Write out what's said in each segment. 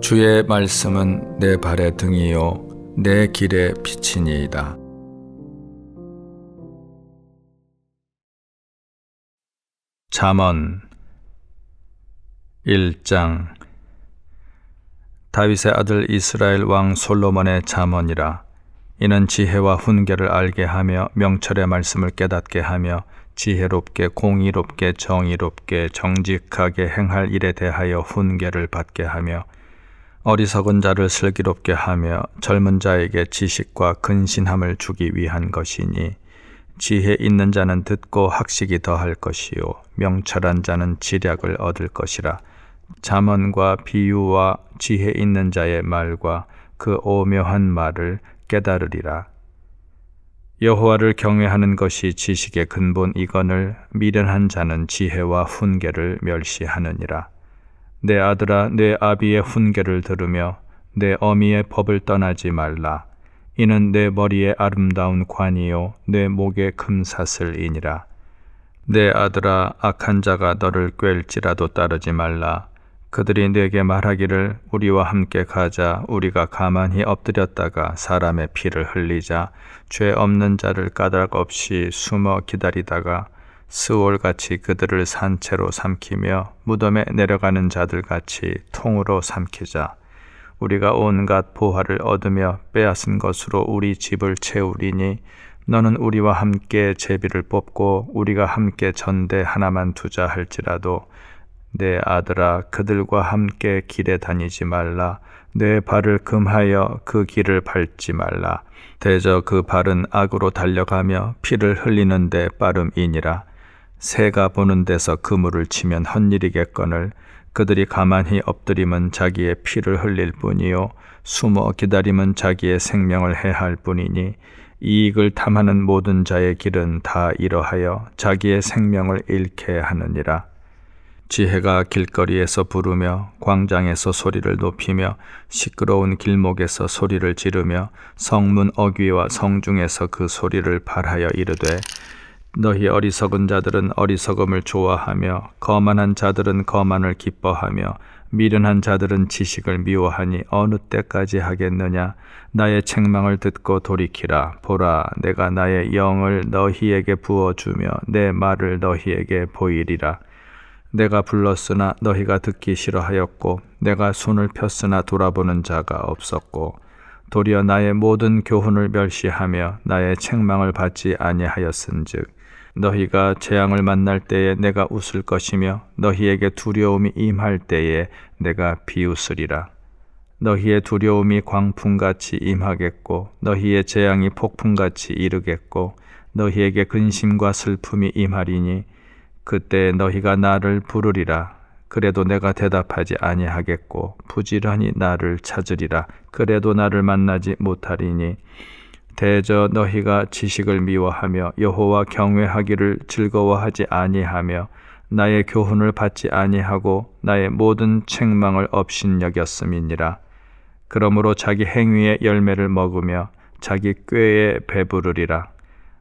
주의 말씀은 내 발의 등이요 내 길의 빛이니이다. 잠언 1장. 다윗의 아들 이스라엘 왕 솔로몬의 잠언이라. 이는 지혜와 훈계를 알게 하며 명철의 말씀을 깨닫게 하며 지혜롭게 공의롭게 정의롭게 정직하게 행할 일에 대하여 훈계를 받게 하며 어리석은 자를 슬기롭게 하며 젊은 자에게 지식과 근신함을 주기 위한 것이니, 지혜 있는 자는 듣고 학식이 더할 것이요 명철한 자는 지략을 얻을 것이라. 잠언과 비유와 지혜 있는 자의 말과 그 오묘한 말을 깨달으리라. 여호와를 경외하는 것이 지식의 근본이거늘 미련한 자는 지혜와 훈계를 멸시하느니라. 내 아들아, 내 아비의 훈계를 들으며 내 어미의 법을 떠나지 말라. 이는 내 머리에 아름다운 관이요 내 목에 금사슬이니라. 내 아들아, 악한 자가 너를 꾀일지라도 따르지 말라. 그들이 내게 말하기를 우리와 함께 가자. 우리가 가만히 엎드렸다가 사람의 피를 흘리자. 죄 없는 자를 까닭 없이 숨어 기다리다가 스올같이 그들을 산채로 삼키며 무덤에 내려가는 자들같이 통으로 삼키자. 우리가 온갖 보화를 얻으며 빼앗은 것으로 우리 집을 채우리니, 너는 우리와 함께 제비를 뽑고 우리가 함께 전대 하나만 두자 할지라도 내 아들아, 그들과 함께 길에 다니지 말라. 내 발을 금하여 그 길을 밟지 말라. 대저 그 발은 악으로 달려가며 피를 흘리는 데 빠름이니라. 새가 보는 데서 그물을 치면 헛일이겠거늘 그들이 가만히 엎드림은 자기의 피를 흘릴 뿐이요 숨어 기다림은 자기의 생명을 해할 뿐이니, 이익을 탐하는 모든 자의 길은 다 이러하여 자기의 생명을 잃게 하느니라. 지혜가 길거리에서 부르며 광장에서 소리를 높이며 시끄러운 길목에서 소리를 지르며 성문 어귀와 성중에서 그 소리를 발하여 이르되, 너희 어리석은 자들은 어리석음을 좋아하며 거만한 자들은 거만을 기뻐하며 미련한 자들은 지식을 미워하니 어느 때까지 하겠느냐. 나의 책망을 듣고 돌이키라. 보라, 내가 나의 영을 너희에게 부어주며 내 말을 너희에게 보이리라. 내가 불렀으나 너희가 듣기 싫어하였고 내가 손을 폈으나 돌아보는 자가 없었고, 도리어 나의 모든 교훈을 멸시하며 나의 책망을 받지 아니하였은즉 너희가 재앙을 만날 때에 내가 웃을 것이며 너희에게 두려움이 임할 때에 내가 비웃으리라. 너희의 두려움이 광풍같이 임하겠고 너희의 재앙이 폭풍같이 이르겠고 너희에게 근심과 슬픔이 임하리니, 그때 너희가 나를 부르리라. 그래도 내가 대답하지 아니하겠고 부지런히 나를 찾으리라. 그래도 나를 만나지 못하리니, 대저 너희가 지식을 미워하며 여호와 경외하기를 즐거워하지 아니하며 나의 교훈을 받지 아니하고 나의 모든 책망을 업신여겼음이니라. 그러므로 자기 행위의 열매를 먹으며 자기 꾀에 배부르리라.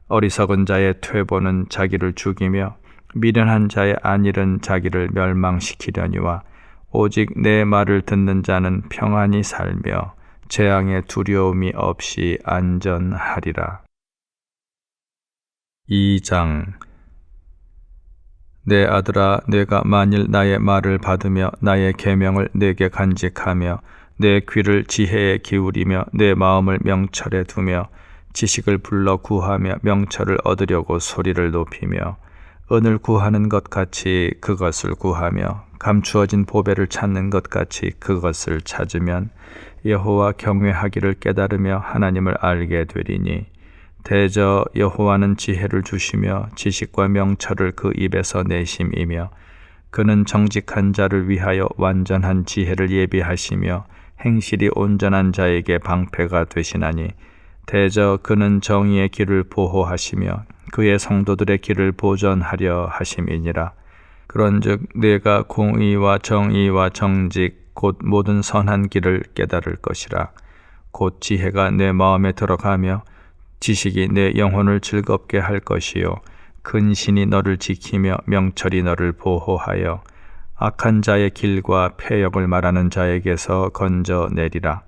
어리석은 자의 퇴보는 자기를 죽이며 미련한 자의 안일은 자기를 멸망시키려니와, 오직 내 말을 듣는 자는 평안히 살며 재앙의 두려움이 없이 안전하리라. 2장. 내 아들아, 내가 만일 나의 말을 받으며 나의 계명을 내게 간직하며 내 귀를 지혜에 기울이며 내 마음을 명철에 두며 지식을 불러 구하며 명철을 얻으려고 소리를 높이며 은을 구하는 것 같이 그것을 구하며 감추어진 보배를 찾는 것 같이 그것을 찾으면 여호와 경외하기를 깨달으며 하나님을 알게 되리니, 대저 여호와는 지혜를 주시며 지식과 명철을 그 입에서 내심이며 그는 정직한 자를 위하여 완전한 지혜를 예비하시며 행실이 온전한 자에게 방패가 되시나니, 대저 그는 정의의 길을 보호하시며 그의 성도들의 길을 보전하려 하심이니라. 그런즉 내가 공의와 정의와 정직 곧 모든 선한 길을 깨달을 것이라. 곧 지혜가 내 마음에 들어가며 지식이 내 영혼을 즐겁게 할 것이요 근신이 너를 지키며 명철이 너를 보호하여 악한 자의 길과 패역을 말하는 자에게서 건져내리라.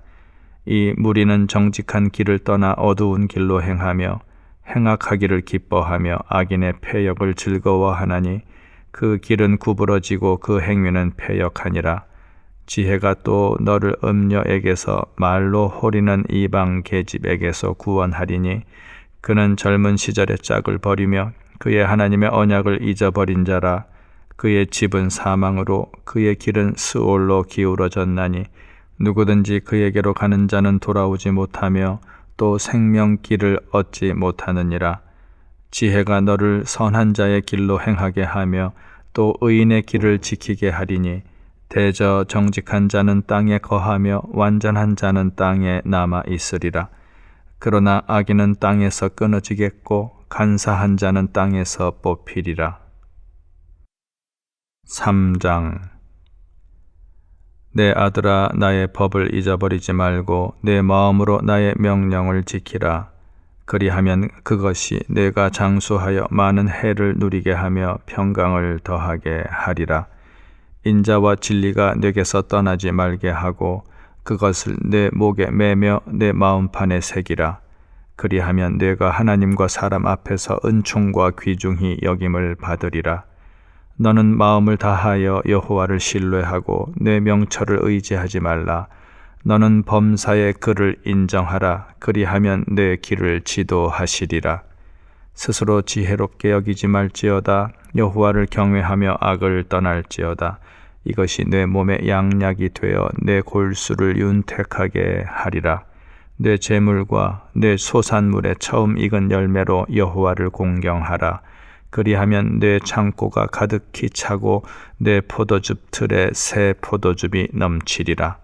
이 무리는 정직한 길을 떠나 어두운 길로 행하며 행악하기를 기뻐하며 악인의 패역을 즐거워하나니 그 길은 구부러지고 그 행위는 패역하니라. 지혜가 또 너를 음녀에게서 말로 호리는 이방 계집에게서 구원하리니 그는 젊은 시절의 짝을 버리며 그의 하나님의 언약을 잊어버린 자라. 그의 집은 사망으로 그의 길은 스올로 기울어졌나니 누구든지 그에게로 가는 자는 돌아오지 못하며 또 생명길을 얻지 못하느니라. 지혜가 너를 선한 자의 길로 행하게 하며 또 의인의 길을 지키게 하리니 대저 정직한 자는 땅에 거하며 완전한 자는 땅에 남아 있으리라. 그러나 악인은 땅에서 끊어지겠고 간사한 자는 땅에서 뽑히리라. 3장. 내 아들아, 나의 법을 잊어버리지 말고 내 마음으로 나의 명령을 지키라. 그리하면 그것이 내가 장수하여 많은 해를 누리게 하며 평강을 더하게 하리라. 인자와 진리가 내게서 떠나지 말게 하고 그것을 내 목에 매며 내 마음판에 새기라. 그리하면 내가 하나님과 사람 앞에서 은총과 귀중히 여김을 받으리라. 너는 마음을 다하여 여호와를 신뢰하고 내 명철을 의지하지 말라. 너는 범사의 그를 인정하라. 그리하면 내 길을 지도하시리라. 스스로 지혜롭게 여기지 말지어다. 여호와를 경외하며 악을 떠날지어다. 이것이 내 몸의 양약이 되어 내 골수를 윤택하게 하리라. 내 재물과 내 소산물의 처음 익은 열매로 여호와를 공경하라. 그리하면 내 창고가 가득히 차고 내 포도즙 틀에 새 포도즙이 넘치리라.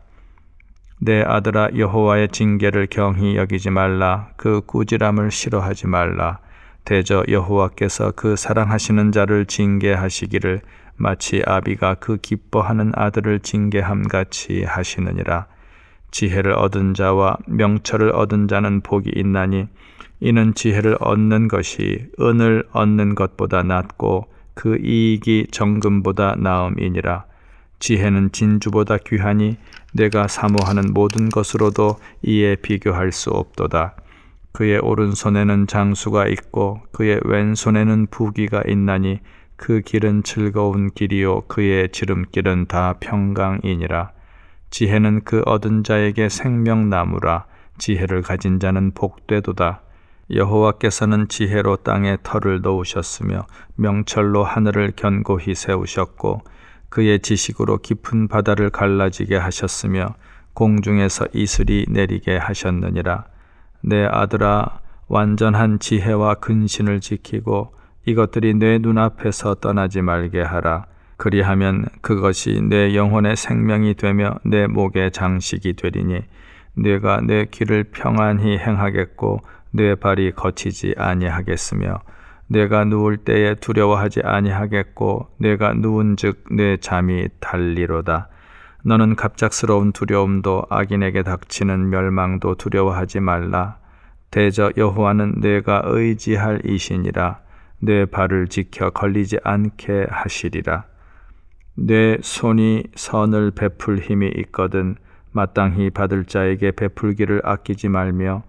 내 아들아, 여호와의 징계를 경히 여기지 말라. 그 꾸지람을 싫어하지 말라. 대저 여호와께서 그 사랑하시는 자를 징계하시기를 마치 아비가 그 기뻐하는 아들을 징계함같이 하시느니라. 지혜를 얻은 자와 명철을 얻은 자는 복이 있나니 이는 지혜를 얻는 것이 은을 얻는 것보다 낫고 그 이익이 정금보다 나음이니라. 지혜는 진주보다 귀하니 내가 사모하는 모든 것으로도 이에 비교할 수 없도다. 그의 오른손에는 장수가 있고 그의 왼손에는 부귀가 있나니 그 길은 즐거운 길이요 그의 지름길은 다 평강이니라. 지혜는 그 얻은 자에게 생명나무라. 지혜를 가진 자는 복되도다. 여호와께서는 지혜로 땅에 터를 놓으셨으며 명철로 하늘을 견고히 세우셨고 그의 지식으로 깊은 바다를 갈라지게 하셨으며 공중에서 이슬이 내리게 하셨느니라. 내 아들아, 완전한 지혜와 근신을 지키고 이것들이 내 눈앞에서 떠나지 말게 하라. 그리하면 그것이 내 영혼의 생명이 되며 내 목의 장식이 되리니 내가 내 길을 평안히 행하겠고 내 발이 거치지 아니하겠으며 내가 누울 때에 두려워하지 아니하겠고 내가 누운즉 내 잠이 달리로다. 너는 갑작스러운 두려움도 악인에게 닥치는 멸망도 두려워하지 말라. 대저 여호와는 내가 의지할 이시니라. 내 발을 지켜 걸리지 않게 하시리라. 내 손이 선을 베풀 힘이 있거든 마땅히 받을 자에게 베풀기를 아끼지 말며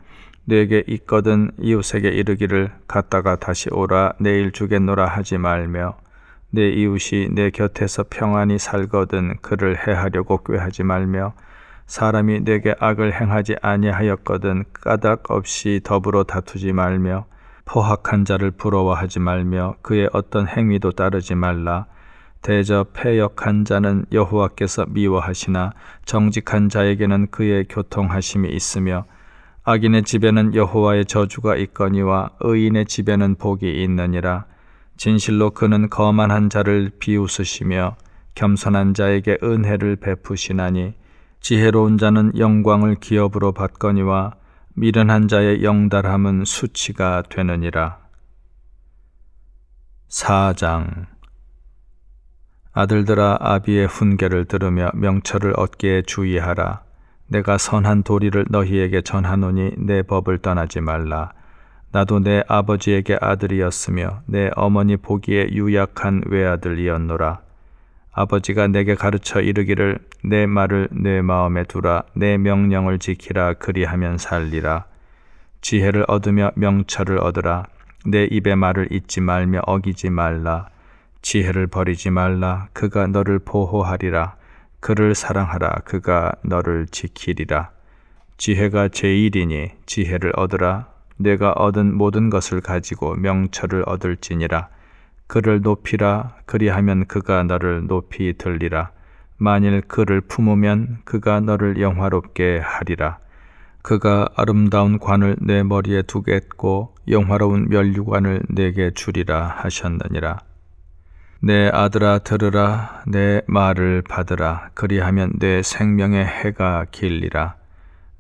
내게 있거든 이웃에게 이르기를 갔다가 다시 오라 내일 주겠노라 하지 말며 내 이웃이 내 곁에서 평안히 살거든 그를 해하려고 꾀하지 말며 사람이 내게 악을 행하지 아니하였거든 까닭 없이 더불어 다투지 말며 포학한 자를 부러워하지 말며 그의 어떤 행위도 따르지 말라. 대저 패역한 자는 여호와께서 미워하시나 정직한 자에게는 그의 교통하심이 있으며 악인의 집에는 여호와의 저주가 있거니와 의인의 집에는 복이 있느니라. 진실로 그는 거만한 자를 비웃으시며 겸손한 자에게 은혜를 베푸시나니 지혜로운 자는 영광을 기업으로 받거니와 미련한 자의 영달함은 수치가 되느니라. 4장. 아들들아, 아비의 훈계를 들으며 명철을 얻기에 주의하라. 내가 선한 도리를 너희에게 전하노니 내 법을 떠나지 말라. 나도 내 아버지에게 아들이었으며 내 어머니 보기에 유약한 외아들이었노라. 아버지가 내게 가르쳐 이르기를 내 말을 내 마음에 두라 내 명령을 지키라 그리하면 살리라. 지혜를 얻으며 명철을 얻으라. 내 입의 말을 잊지 말며 어기지 말라. 지혜를 버리지 말라. 그가 너를 보호하리라. 그를 사랑하라. 그가 너를 지키리라. 지혜가 제1이니 지혜를 얻으라. 내가 얻은 모든 것을 가지고 명철을 얻을지니라. 그를 높이라. 그리하면 그가 너를 높이 들리라. 만일 그를 품으면 그가 너를 영화롭게 하리라. 그가 아름다운 관을 내 머리에 두겠고 영화로운 면류관을 내게 주리라 하셨느니라. 내 아들아 들으라. 내 말을 받으라. 그리하면 내 생명의 해가 길리라.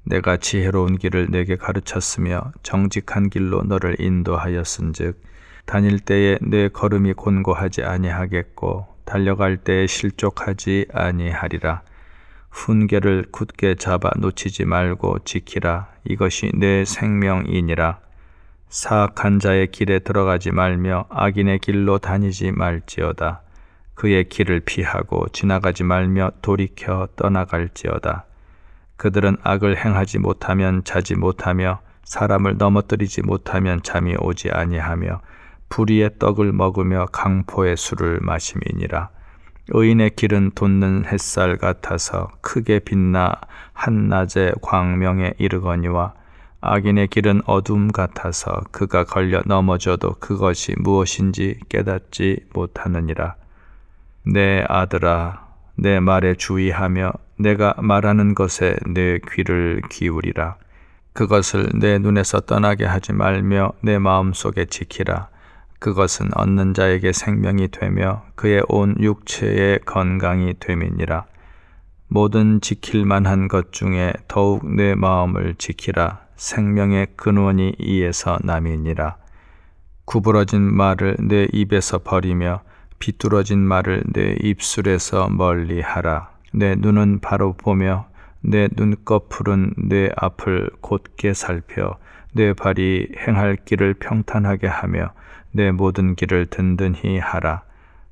내가 지혜로운 길을 내게 가르쳤으며 정직한 길로 너를 인도하였은즉 다닐 때에 내 걸음이 곤고하지 아니하겠고 달려갈 때에 실족하지 아니하리라. 훈계를 굳게 잡아 놓치지 말고 지키라. 이것이 내 생명이니라. 사악한 자의 길에 들어가지 말며 악인의 길로 다니지 말지어다. 그의 길을 피하고 지나가지 말며 돌이켜 떠나갈지어다. 그들은 악을 행하지 못하면 자지 못하며 사람을 넘어뜨리지 못하면 잠이 오지 아니하며 불의의 떡을 먹으며 강포의 술을 마심이니라. 의인의 길은 돋는 햇살 같아서 크게 빛나 한낮의 광명에 이르거니와 악인의 길은 어둠 같아서 그가 걸려 넘어져도 그것이 무엇인지 깨닫지 못하느니라. 내 아들아, 내 말에 주의하며 내가 말하는 것에 내 귀를 기울이라. 그것을 내 눈에서 떠나게 하지 말며 내 마음속에 지키라. 그것은 얻는 자에게 생명이 되며 그의 온 육체의 건강이 됨이니라. 모든 지킬 만한 것 중에 더욱 내 마음을 지키라. 생명의 근원이 이에서 남이니라. 구부러진 말을 내 입에서 버리며 비뚤어진 말을 내 입술에서 멀리하라. 내 눈은 바로 보며 내 눈꺼풀은 내 앞을 곧게 살펴 내 발이 행할 길을 평탄하게 하며 내 모든 길을 든든히 하라.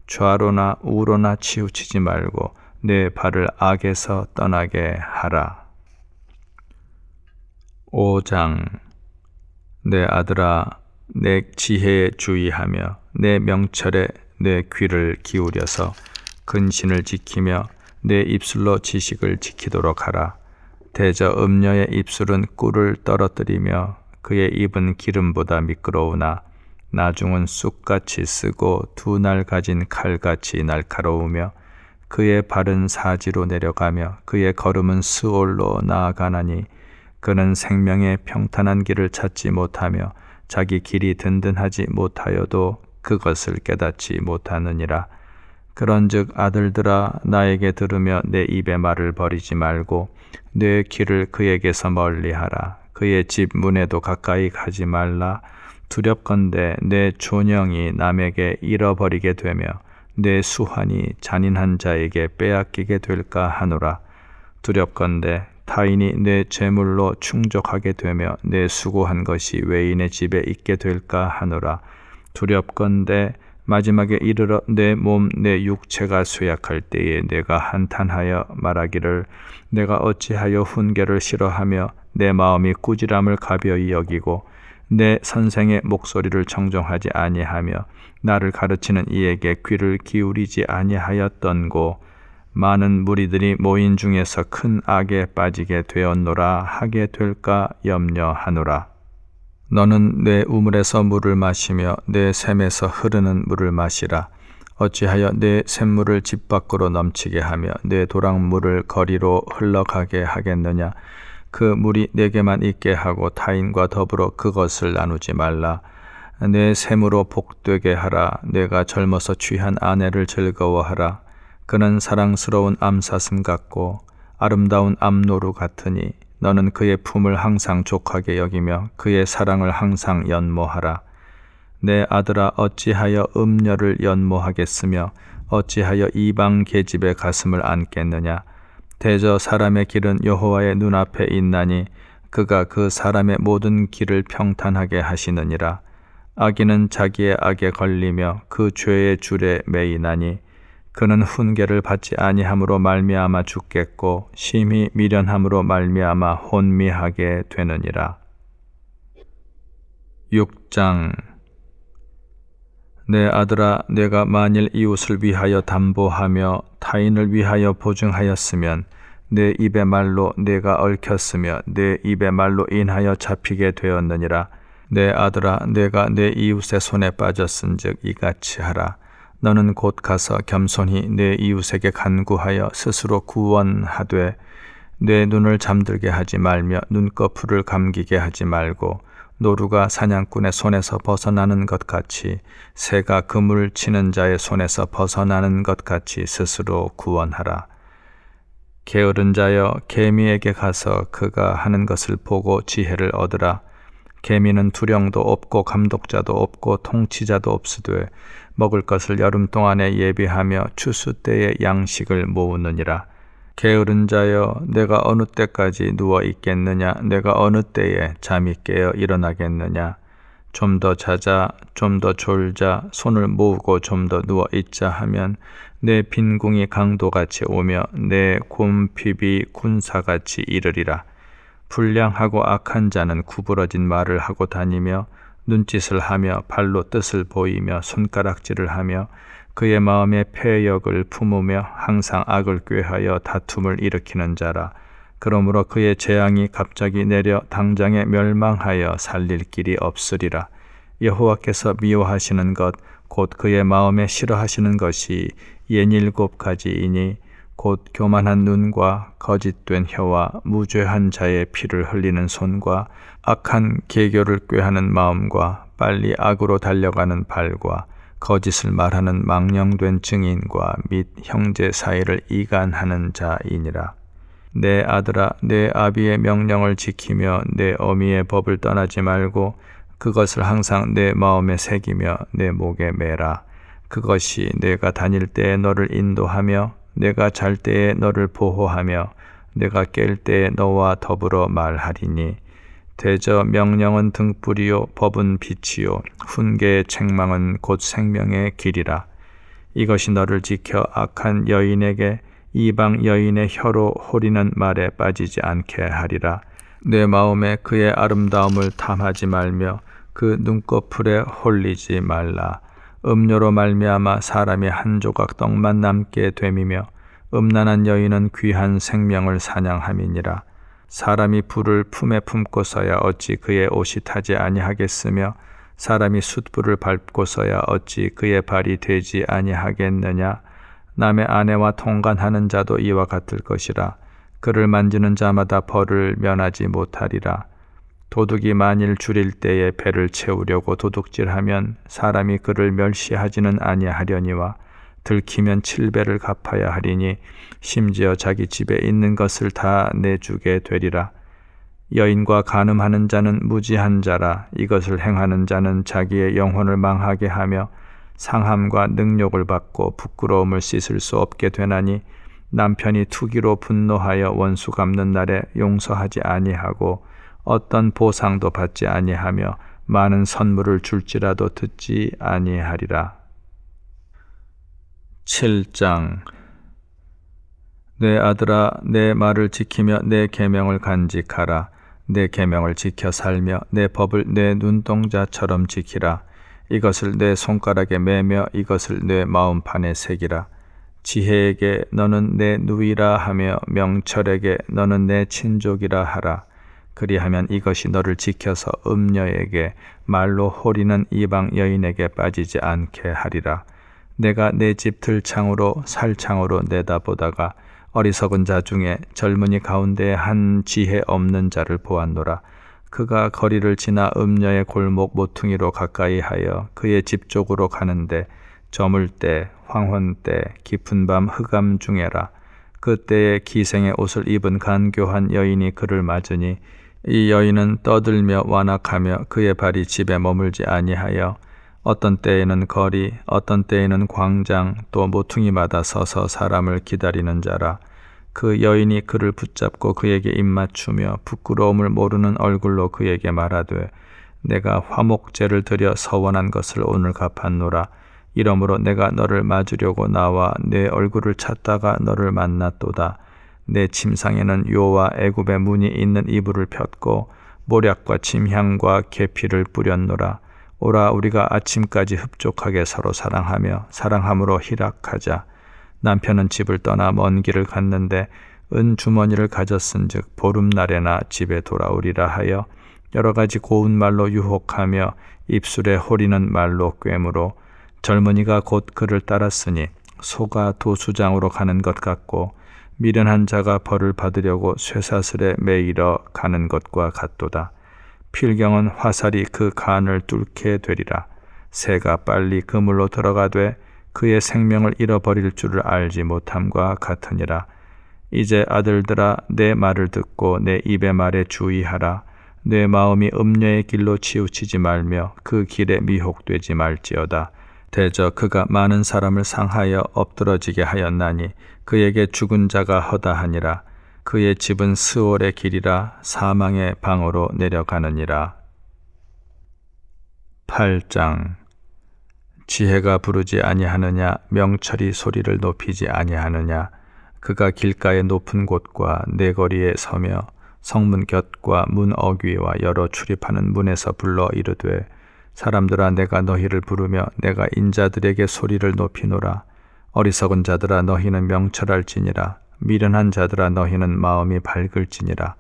좌로나 우로나 치우치지 말고 내 발을 악에서 떠나게 하라. 5장. 내 아들아, 내 지혜에 주의하며 내 명철에 내 귀를 기울여서 근신을 지키며 내 입술로 지식을 지키도록 하라. 대저 음녀의 입술은 꿀을 떨어뜨리며 그의 입은 기름보다 미끄러우나 나중은 쑥같이 쓰고 두 날 가진 칼같이 날카로우며 그의 발은 사지로 내려가며 그의 걸음은 스올로 나아가나니 그는 생명의 평탄한 길을 찾지 못하며 자기 길이 든든하지 못하여도 그것을 깨닫지 못하느니라. 그런즉 아들들아 나에게 들으며 내 입의 말을 버리지 말고 내 귀를 그에게서 멀리하라. 그의 집 문에도 가까이 가지 말라. 두렵건대 내 존영이 남에게 잃어버리게 되며 내 수환이 잔인한 자에게 빼앗기게 될까 하노라. 두렵건대 타인이 내 재물로 충족하게 되며 내 수고한 것이 외인의 집에 있게 될까 하노라. 두렵건대 마지막에 이르러 내 몸 내 육체가 쇠약할 때에 내가 한탄하여 말하기를 내가 어찌하여 훈계를 싫어하며 내 마음이 꾸지람을 가벼이 여기고 내 선생의 목소리를 청종하지 아니하며 나를 가르치는 이에게 귀를 기울이지 아니하였던고. 많은 무리들이 모인 중에서 큰 악에 빠지게 되었노라 하게 될까 염려하노라. 너는 내 우물에서 물을 마시며 내 샘에서 흐르는 물을 마시라. 어찌하여 내 샘물을 집 밖으로 넘치게 하며 내 도랑물을 거리로 흘러가게 하겠느냐. 그 물이 내게만 있게 하고 타인과 더불어 그것을 나누지 말라. 내 샘으로 복되게 하라. 내가 젊어서 취한 아내를 즐거워하라. 그는 사랑스러운 암사슴 같고 아름다운 암노루 같으니 너는 그의 품을 항상 족하게 여기며 그의 사랑을 항상 연모하라. 내 아들아 어찌하여 음녀를 연모하겠으며 어찌하여 이방 계집의 가슴을 안겠느냐. 대저 사람의 길은 여호와의 눈앞에 있나니 그가 그 사람의 모든 길을 평탄하게 하시느니라. 악인은 자기의 악에 걸리며 그 죄의 줄에 매이나니 그는 훈계를 받지 아니함으로 말미암아 죽겠고 심히 미련함으로 말미암아 혼미하게 되느니라. 6장. 내 아들아, 내가 만일 이웃을 위하여 담보하며 타인을 위하여 보증하였으면 내 입의 말로 내가 얽혔으며 내 입의 말로 인하여 잡히게 되었느니라. 내 아들아, 내가 내 이웃의 손에 빠졌은즉 이같이 하라. 너는 곧 가서 겸손히 내 이웃에게 간구하여 스스로 구원하되 내 눈을 잠들게 하지 말며 눈꺼풀을 감기게 하지 말고 노루가 사냥꾼의 손에서 벗어나는 것 같이 새가 그물 치는 자의 손에서 벗어나는 것 같이 스스로 구원하라. 게으른 자여, 개미에게 가서 그가 하는 것을 보고 지혜를 얻으라. 개미는 두령도 없고 감독자도 없고 통치자도 없으되 먹을 것을 여름 동안에 예비하며 추수 때에 양식을 모으느니라. 게으른 자여, 내가 어느 때까지 누워 있겠느냐? 내가 어느 때에 잠이 깨어 일어나겠느냐? 좀 더 자자, 좀 더 졸자, 손을 모으고 좀 더 누워 있자 하면 내 빈궁이 강도같이 오며 내 곰핍이 군사같이 이르리라. 불량하고 악한 자는 구부러진 말을 하고 다니며 눈짓을 하며 발로 뜻을 보이며 손가락질을 하며 그의 마음에 패역을 품으며 항상 악을 꾀하여 다툼을 일으키는 자라. 그러므로 그의 재앙이 갑자기 내려 당장에 멸망하여 살릴 길이 없으리라. 여호와께서 미워하시는 것 곧 그의 마음에 싫어하시는 것이 67가지이니 곧 교만한 눈과 거짓된 혀와 무죄한 자의 피를 흘리는 손과 악한 계교를 꾀하는 마음과 빨리 악으로 달려가는 발과 거짓을 말하는 망령된 증인과 및 형제 사이를 이간하는 자이니라. 내 아들아, 내 아비의 명령을 지키며 내 어미의 법을 떠나지 말고 그것을 항상 내 마음에 새기며 내 목에 매라. 그것이 내가 다닐 때에 너를 인도하며 내가 잘 때에 너를 보호하며 내가 깰 때에 너와 더불어 말하리니 대저 명령은 등불이요 법은 빛이요 훈계의 책망은 곧 생명의 길이라. 이것이 너를 지켜 악한 여인에게 이방 여인의 혀로 호리는 말에 빠지지 않게 하리라. 내 마음에 그의 아름다움을 탐하지 말며 그 눈꺼풀에 홀리지 말라. 음료로 말미암아 사람이 한 조각 떡만 남게 됨이며 음란한 여인은 귀한 생명을 사냥함이니라. 사람이 불을 품에 품고서야 어찌 그의 옷이 타지 아니하겠으며 사람이 숯불을 밟고서야 어찌 그의 발이 되지 아니하겠느냐. 남의 아내와 통간하는 자도 이와 같을 것이라. 그를 만지는 자마다 벌을 면하지 못하리라. 도둑이 만일 줄일 때에 배를 채우려고 도둑질하면 사람이 그를 멸시하지는 아니하려니와 들키면 7배를 갚아야 하리니 심지어 자기 집에 있는 것을 다 내주게 되리라. 여인과 간음하는 자는 무지한 자라. 이것을 행하는 자는 자기의 영혼을 망하게 하며 상함과 능욕을 받고 부끄러움을 씻을 수 없게 되나니 남편이 투기로 분노하여 원수 갚는 날에 용서하지 아니하고 어떤 보상도 받지 아니하며 많은 선물을 줄지라도 듣지 아니하리라. 7장. 내 아들아, 내 말을 지키며 내 계명을 간직하라. 내 계명을 지켜 살며 내 법을 내 눈동자처럼 지키라. 이것을 내 손가락에 매며 이것을 내 마음판에 새기라. 지혜에게 너는 내 누이라 하며 명철에게 너는 내 친족이라 하라. 그리하면 이것이 너를 지켜서 음녀에게 말로 호리는 이방 여인에게 빠지지 않게 하리라. 내가 내 집 들창으로 살창으로 내다보다가 어리석은 자 중에 젊은이 가운데 한 지혜 없는 자를 보았노라. 그가 거리를 지나 음녀의 골목 모퉁이로 가까이 하여 그의 집 쪽으로 가는데 저물 때, 황혼 때, 깊은 밤 흑암 중에라. 그때에 기생의 옷을 입은 간교한 여인이 그를 맞으니 이 여인은 떠들며 완악하며 그의 발이 집에 머물지 아니하여 어떤 때에는 거리, 어떤 때에는 광장, 또 모퉁이마다 서서 사람을 기다리는 자라. 그 여인이 그를 붙잡고 그에게 입맞추며 부끄러움을 모르는 얼굴로 그에게 말하되 내가 화목제를 드려 서원한 것을 오늘 갚았노라. 이러므로 내가 너를 맞으려고 나와 내 얼굴을 찾다가 너를 만났도다. 내 침상에는 요와 애굽의 문이 있는 이불을 폈고 모략과 침향과 계피를 뿌렸노라. 오라 우리가 아침까지 흡족하게 서로 사랑하며 사랑함으로 희락하자. 남편은 집을 떠나 먼 길을 갔는데 은 주머니를 가졌은즉 보름날에나 집에 돌아오리라 하여 여러 가지 고운 말로 유혹하며 입술에 호리는 말로 꿰므로 젊은이가 곧 그를 따랐으니 소가 도수장으로 가는 것 같고 미련한 자가 벌을 받으려고 쇠사슬에 매이러 가는 것과 같도다. 필경은 화살이 그 간을 뚫게 되리라. 새가 빨리 그물로 들어가되 그의 생명을 잃어버릴 줄을 알지 못함과 같으니라. 이제 아들들아 내 말을 듣고 내 입의 말에 주의하라. 내 마음이 음녀의 길로 치우치지 말며 그 길에 미혹되지 말지어다. 대저 그가 많은 사람을 상하여 엎드러지게 하였나니 그에게 죽은 자가 허다하니라. 그의 집은 스올의 길이라 사망의 방으로 내려가느니라. 8장. 지혜가 부르지 아니하느냐, 명철이 소리를 높이지 아니하느냐. 그가 길가의 높은 곳과 내거리에 서며 성문 곁과 문 어귀와 여러 출입하는 문에서 불러 이르되 사람들아 내가 너희를 부르며 내가 인자들에게 소리를 높이노라. 어리석은 자들아 너희는 명철할지니라. 미련한 자들아 너희는 마음이 밝을지니라.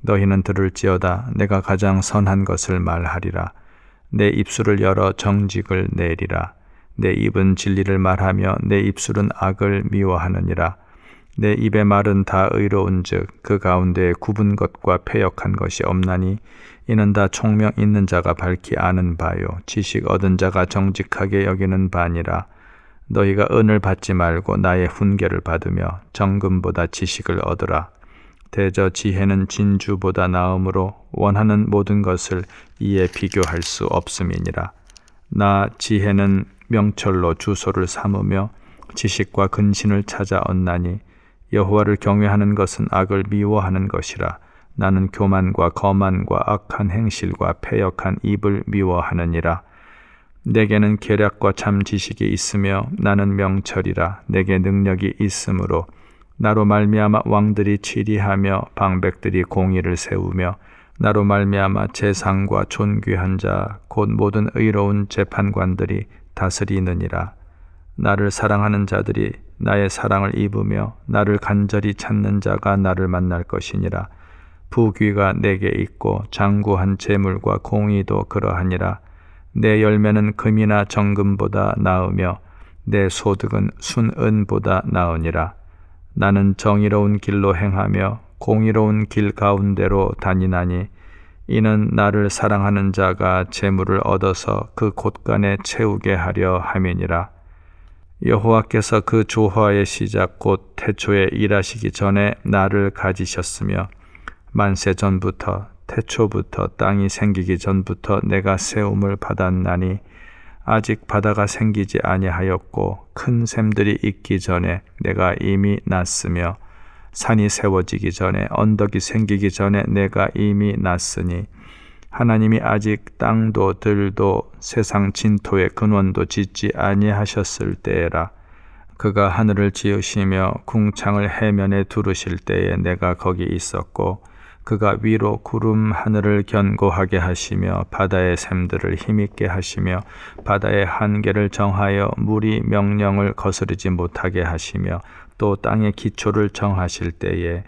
너희는 들을지어다. 내가 가장 선한 것을 말하리라. 내 입술을 열어 정직을 내리라. 내 입은 진리를 말하며 내 입술은 악을 미워하느니라. 내 입의 말은 다 의로운즉 그 가운데에 굽은 것과 패역한 것이 없나니 이는 다 총명 있는 자가 밝히 아는 바요 지식 얻은 자가 정직하게 여기는 바니라. 너희가 은을 받지 말고 나의 훈계를 받으며 정금보다 지식을 얻으라. 대저 지혜는 진주보다 나음으로 원하는 모든 것을 이에 비교할 수 없음이니라. 나 지혜는 명철로 주소를 삼으며 지식과 근신을 찾아 얻나니 여호와를 경외하는 것은 악을 미워하는 것이라. 나는 교만과 거만과 악한 행실과 패역한 입을 미워하느니라. 내게는 계략과 참 지식이 있으며 나는 명철이라. 내게 능력이 있으므로 나로 말미암아 왕들이 치리하며 방백들이 공의를 세우며 나로 말미암아 재상과 존귀한 자 곧 모든 의로운 재판관들이 다스리느니라. 나를 사랑하는 자들이 나의 사랑을 입으며 나를 간절히 찾는 자가 나를 만날 것이니라. 부귀가 내게 있고 장구한 재물과 공의도 그러하니라. 내 열매는 금이나 정금보다 나으며 내 소득은 순은보다 나으니라. 나는 정의로운 길로 행하며 공의로운 길 가운데로 다니나니 이는 나를 사랑하는 자가 재물을 얻어서 그 곳간에 채우게 하려 함이니라. 여호와께서 그 조화의 시작 곧 태초에 일하시기 전에 나를 가지셨으며 만세 전부터 태초부터 땅이 생기기 전부터 내가 세움을 받았나니 아직 바다가 생기지 아니하였고 큰 샘들이 있기 전에 내가 이미 났으며 산이 세워지기 전에 언덕이 생기기 전에 내가 이미 났으니 하나님이 아직 땅도 들도 세상 진토의 근원도 짓지 아니하셨을 때에라. 그가 하늘을 지으시며 궁창을 해면에 두르실 때에 내가 거기 있었고 그가 위로 구름 하늘을 견고하게 하시며 바다의 샘들을 힘있게 하시며 바다의 한계를 정하여 물이 명령을 거스르지 못하게 하시며 또 땅의 기초를 정하실 때에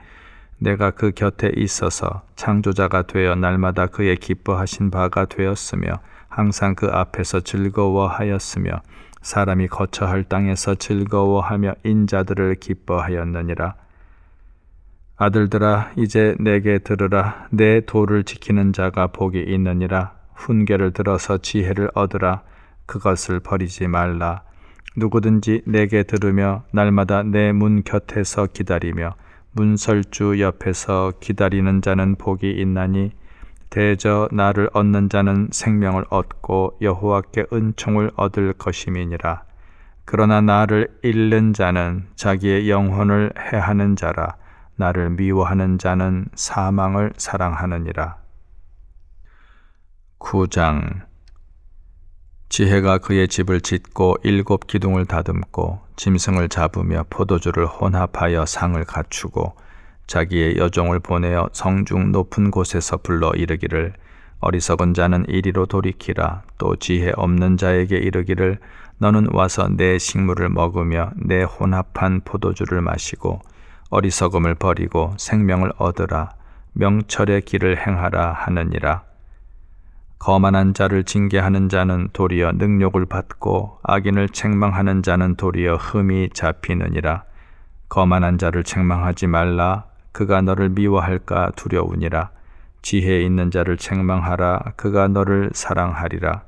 내가 그 곁에 있어서 창조자가 되어 날마다 그의 기뻐하신 바가 되었으며 항상 그 앞에서 즐거워하였으며 사람이 거처할 땅에서 즐거워하며 인자들을 기뻐하였느니라. 아들들아 이제 내게 들으라. 내 도를 지키는 자가 복이 있느니라. 훈계를 들어서 지혜를 얻으라. 그것을 버리지 말라. 누구든지 내게 들으며 날마다 내 문 곁에서 기다리며 문설주 옆에서 기다리는 자는 복이 있나니 대저 나를 얻는 자는 생명을 얻고 여호와께 은총을 얻을 것임이니라. 그러나 나를 잃는 자는 자기의 영혼을 해하는 자라. 나를 미워하는 자는 사망을 사랑하느니라. 9장. 지혜가 그의 집을 짓고 7 기둥을 다듬고 짐승을 잡으며 포도주를 혼합하여 상을 갖추고 자기의 여종을 보내어 성중 높은 곳에서 불러 이르기를 어리석은 자는 이리로 돌이키라. 또 지혜 없는 자에게 이르기를 너는 와서 내 식물을 먹으며 내 혼합한 포도주를 마시고 어리석음을 버리고 생명을 얻으라. 명철의 길을 행하라 하느니라. 거만한 자를 징계하는 자는 도리어 능욕을 받고 악인을 책망하는 자는 도리어 흠이 잡히느니라. 거만한 자를 책망하지 말라. 그가 너를 미워할까 두려우니라. 지혜 있는 자를 책망하라. 그가 너를 사랑하리라.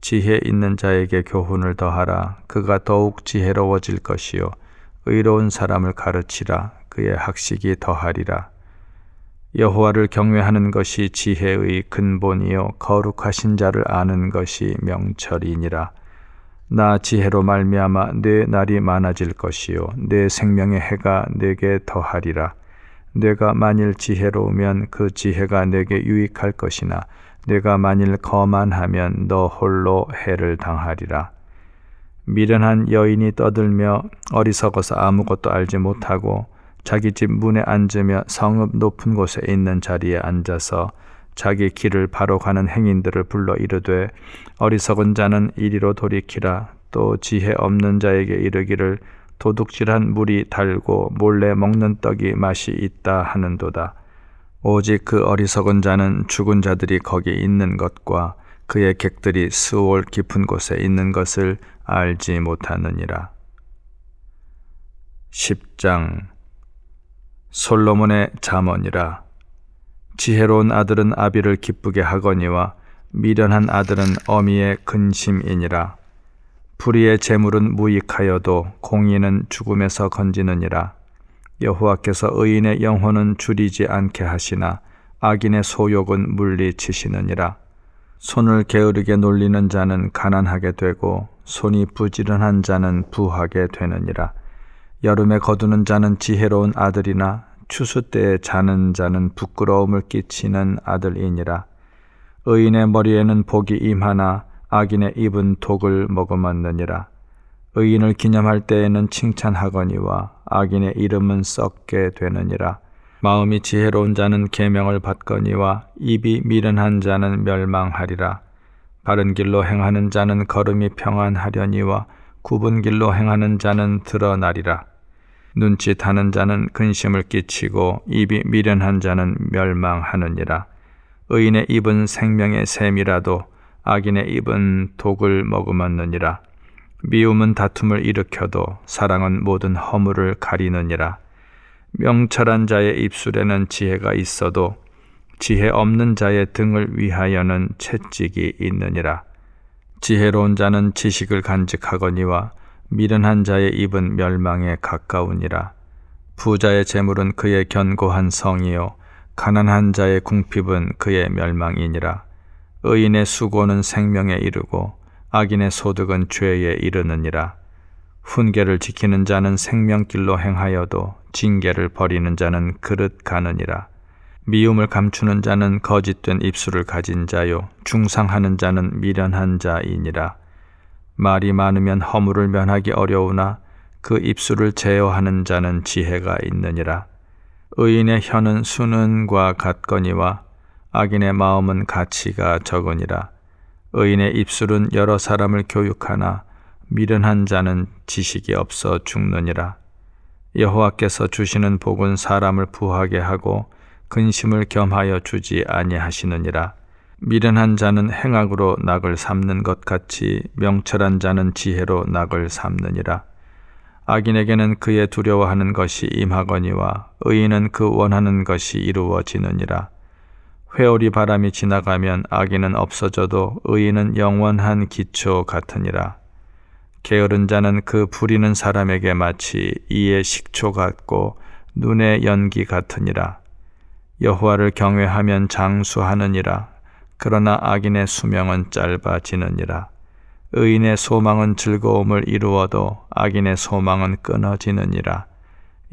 지혜 있는 자에게 교훈을 더하라. 그가 더욱 지혜로워질 것이요 의로운 사람을 가르치라. 그의 학식이 더하리라. 여호와를 경외하는 것이 지혜의 근본이요 거룩하신 자를 아는 것이 명철이니라. 나 지혜로 말미암아 내 날이 많아질 것이요 내 생명의 해가 내게 더하리라. 내가 만일 지혜로우면 그 지혜가 내게 유익할 것이나 내가 만일 거만하면 너 홀로 해를 당하리라. 미련한 여인이 떠들며 어리석어서 아무것도 알지 못하고 자기 집 문에 앉으며 성읍 높은 곳에 있는 자리에 앉아서 자기 길을 바로 가는 행인들을 불러 이르되 어리석은 자는 이리로 돌이키라. 또 지혜 없는 자에게 이르기를 도둑질한 물이 달고 몰래 먹는 떡이 맛이 있다 하는도다. 오직 그 어리석은 자는 죽은 자들이 거기 있는 것과 그의 객들이 스올 깊은 곳에 있는 것을 알지 못하느니라. 10장 솔로몬의 잠언이라. 지혜로운 아들은 아비를 기쁘게 하거니와 미련한 아들은 어미의 근심이니라. 불의의 재물은 무익하여도 공의는 죽음에서 건지느니라. 여호와께서 의인의 영혼은 줄이지 않게 하시나 악인의 소욕은 물리치시느니라. 손을 게으르게 놀리는 자는 가난하게 되고 손이 부지런한 자는 부하게 되느니라. 여름에 거두는 자는 지혜로운 아들이나 추수 때에 자는 자는 부끄러움을 끼치는 아들이니라. 의인의 머리에는 복이 임하나 악인의 입은 독을 머금었느니라. 의인을 기념할 때에는 칭찬하거니와 악인의 이름은 썩게 되느니라. 마음이 지혜로운 자는 계명을 받거니와 입이 미련한 자는 멸망하리라. 바른 길로 행하는 자는 걸음이 평안하려니와 굽은 길로 행하는 자는 드러나리라. 눈짓하는 자는 근심을 끼치고 입이 미련한 자는 멸망하느니라. 의인의 입은 생명의 샘이라도 악인의 입은 독을 머금었느니라. 미움은 다툼을 일으켜도 사랑은 모든 허물을 가리느니라. 명철한 자의 입술에는 지혜가 있어도 지혜 없는 자의 등을 위하여는 채찍이 있느니라. 지혜로운 자는 지식을 간직하거니와 미련한 자의 입은 멸망에 가까우니라. 부자의 재물은 그의 견고한 성이요 가난한 자의 궁핍은 그의 멸망이니라. 의인의 수고는 생명에 이르고 악인의 소득은 죄에 이르느니라. 훈계를 지키는 자는 생명길로 행하여도 징계를 버리는 자는 그릇 가느니라. 미움을 감추는 자는 거짓된 입술을 가진 자요 중상하는 자는 미련한 자이니라. 말이 많으면 허물을 면하기 어려우나 그 입술을 제어하는 자는 지혜가 있느니라. 의인의 혀는 수는과 같거니와 악인의 마음은 가치가 적으니라. 의인의 입술은 여러 사람을 교육하나 미련한 자는 지식이 없어 죽느니라. 여호와께서 주시는 복은 사람을 부하게 하고 근심을 겸하여 주지 아니하시느니라. 미련한 자는 행악으로 낙을 삼는 것 같이 명철한 자는 지혜로 낙을 삼느니라. 악인에게는 그의 두려워하는 것이 임하거니와 의인은 그 원하는 것이 이루어지느니라. 회오리 바람이 지나가면 악인은 없어져도 의인은 영원한 기초 같으니라. 게으른 자는 그 부리는 사람에게 마치 이의 식초 같고 눈의 연기 같으니라. 여호와를 경외하면 장수하느니라. 그러나 악인의 수명은 짧아지느니라. 의인의 소망은 즐거움을 이루어도 악인의 소망은 끊어지느니라.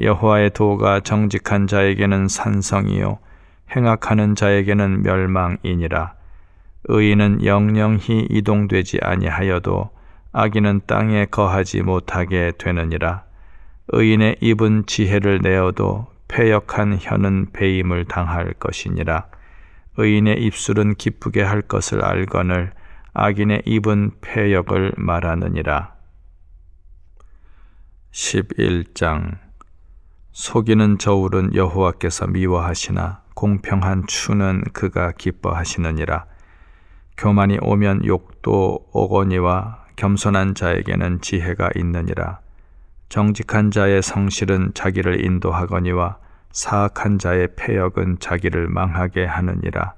여호와의 도가 정직한 자에게는 산성이요 행악하는 자에게는 멸망이니라. 의인은 영영히 이동되지 아니하여도 악인은 땅에 거하지 못하게 되느니라. 의인의 입은 지혜를 내어도 패역한 혀는 배임을 당할 것이니라. 의인의 입술은 기쁘게 할 것을 알거늘 악인의 입은 패역을 말하느니라. 11장. 속이는 저울은 여호와께서 미워하시나 공평한 추는 그가 기뻐하시느니라. 교만이 오면 욕도 오거니와 겸손한 자에게는 지혜가 있느니라. 정직한 자의 성실은 자기를 인도하거니와 사악한 자의 패역은 자기를 망하게 하느니라.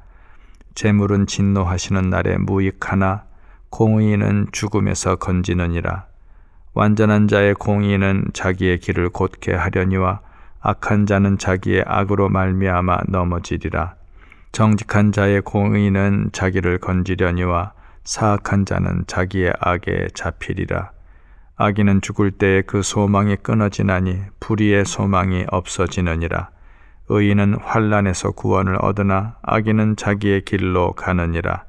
재물은 진노하시는 날에 무익하나 공의는 죽음에서 건지느니라. 완전한 자의 공의는 자기의 길을 곧게 하려니와 악한 자는 자기의 악으로 말미암아 넘어지리라. 정직한 자의 공의는 자기를 건지려니와 사악한 자는 자기의 악에 잡히리라. 악인은 죽을 때에 그 소망이 끊어지나니 불의의 소망이 없어지느니라. 의인은 환난에서 구원을 얻으나 악인은 자기의 길로 가느니라.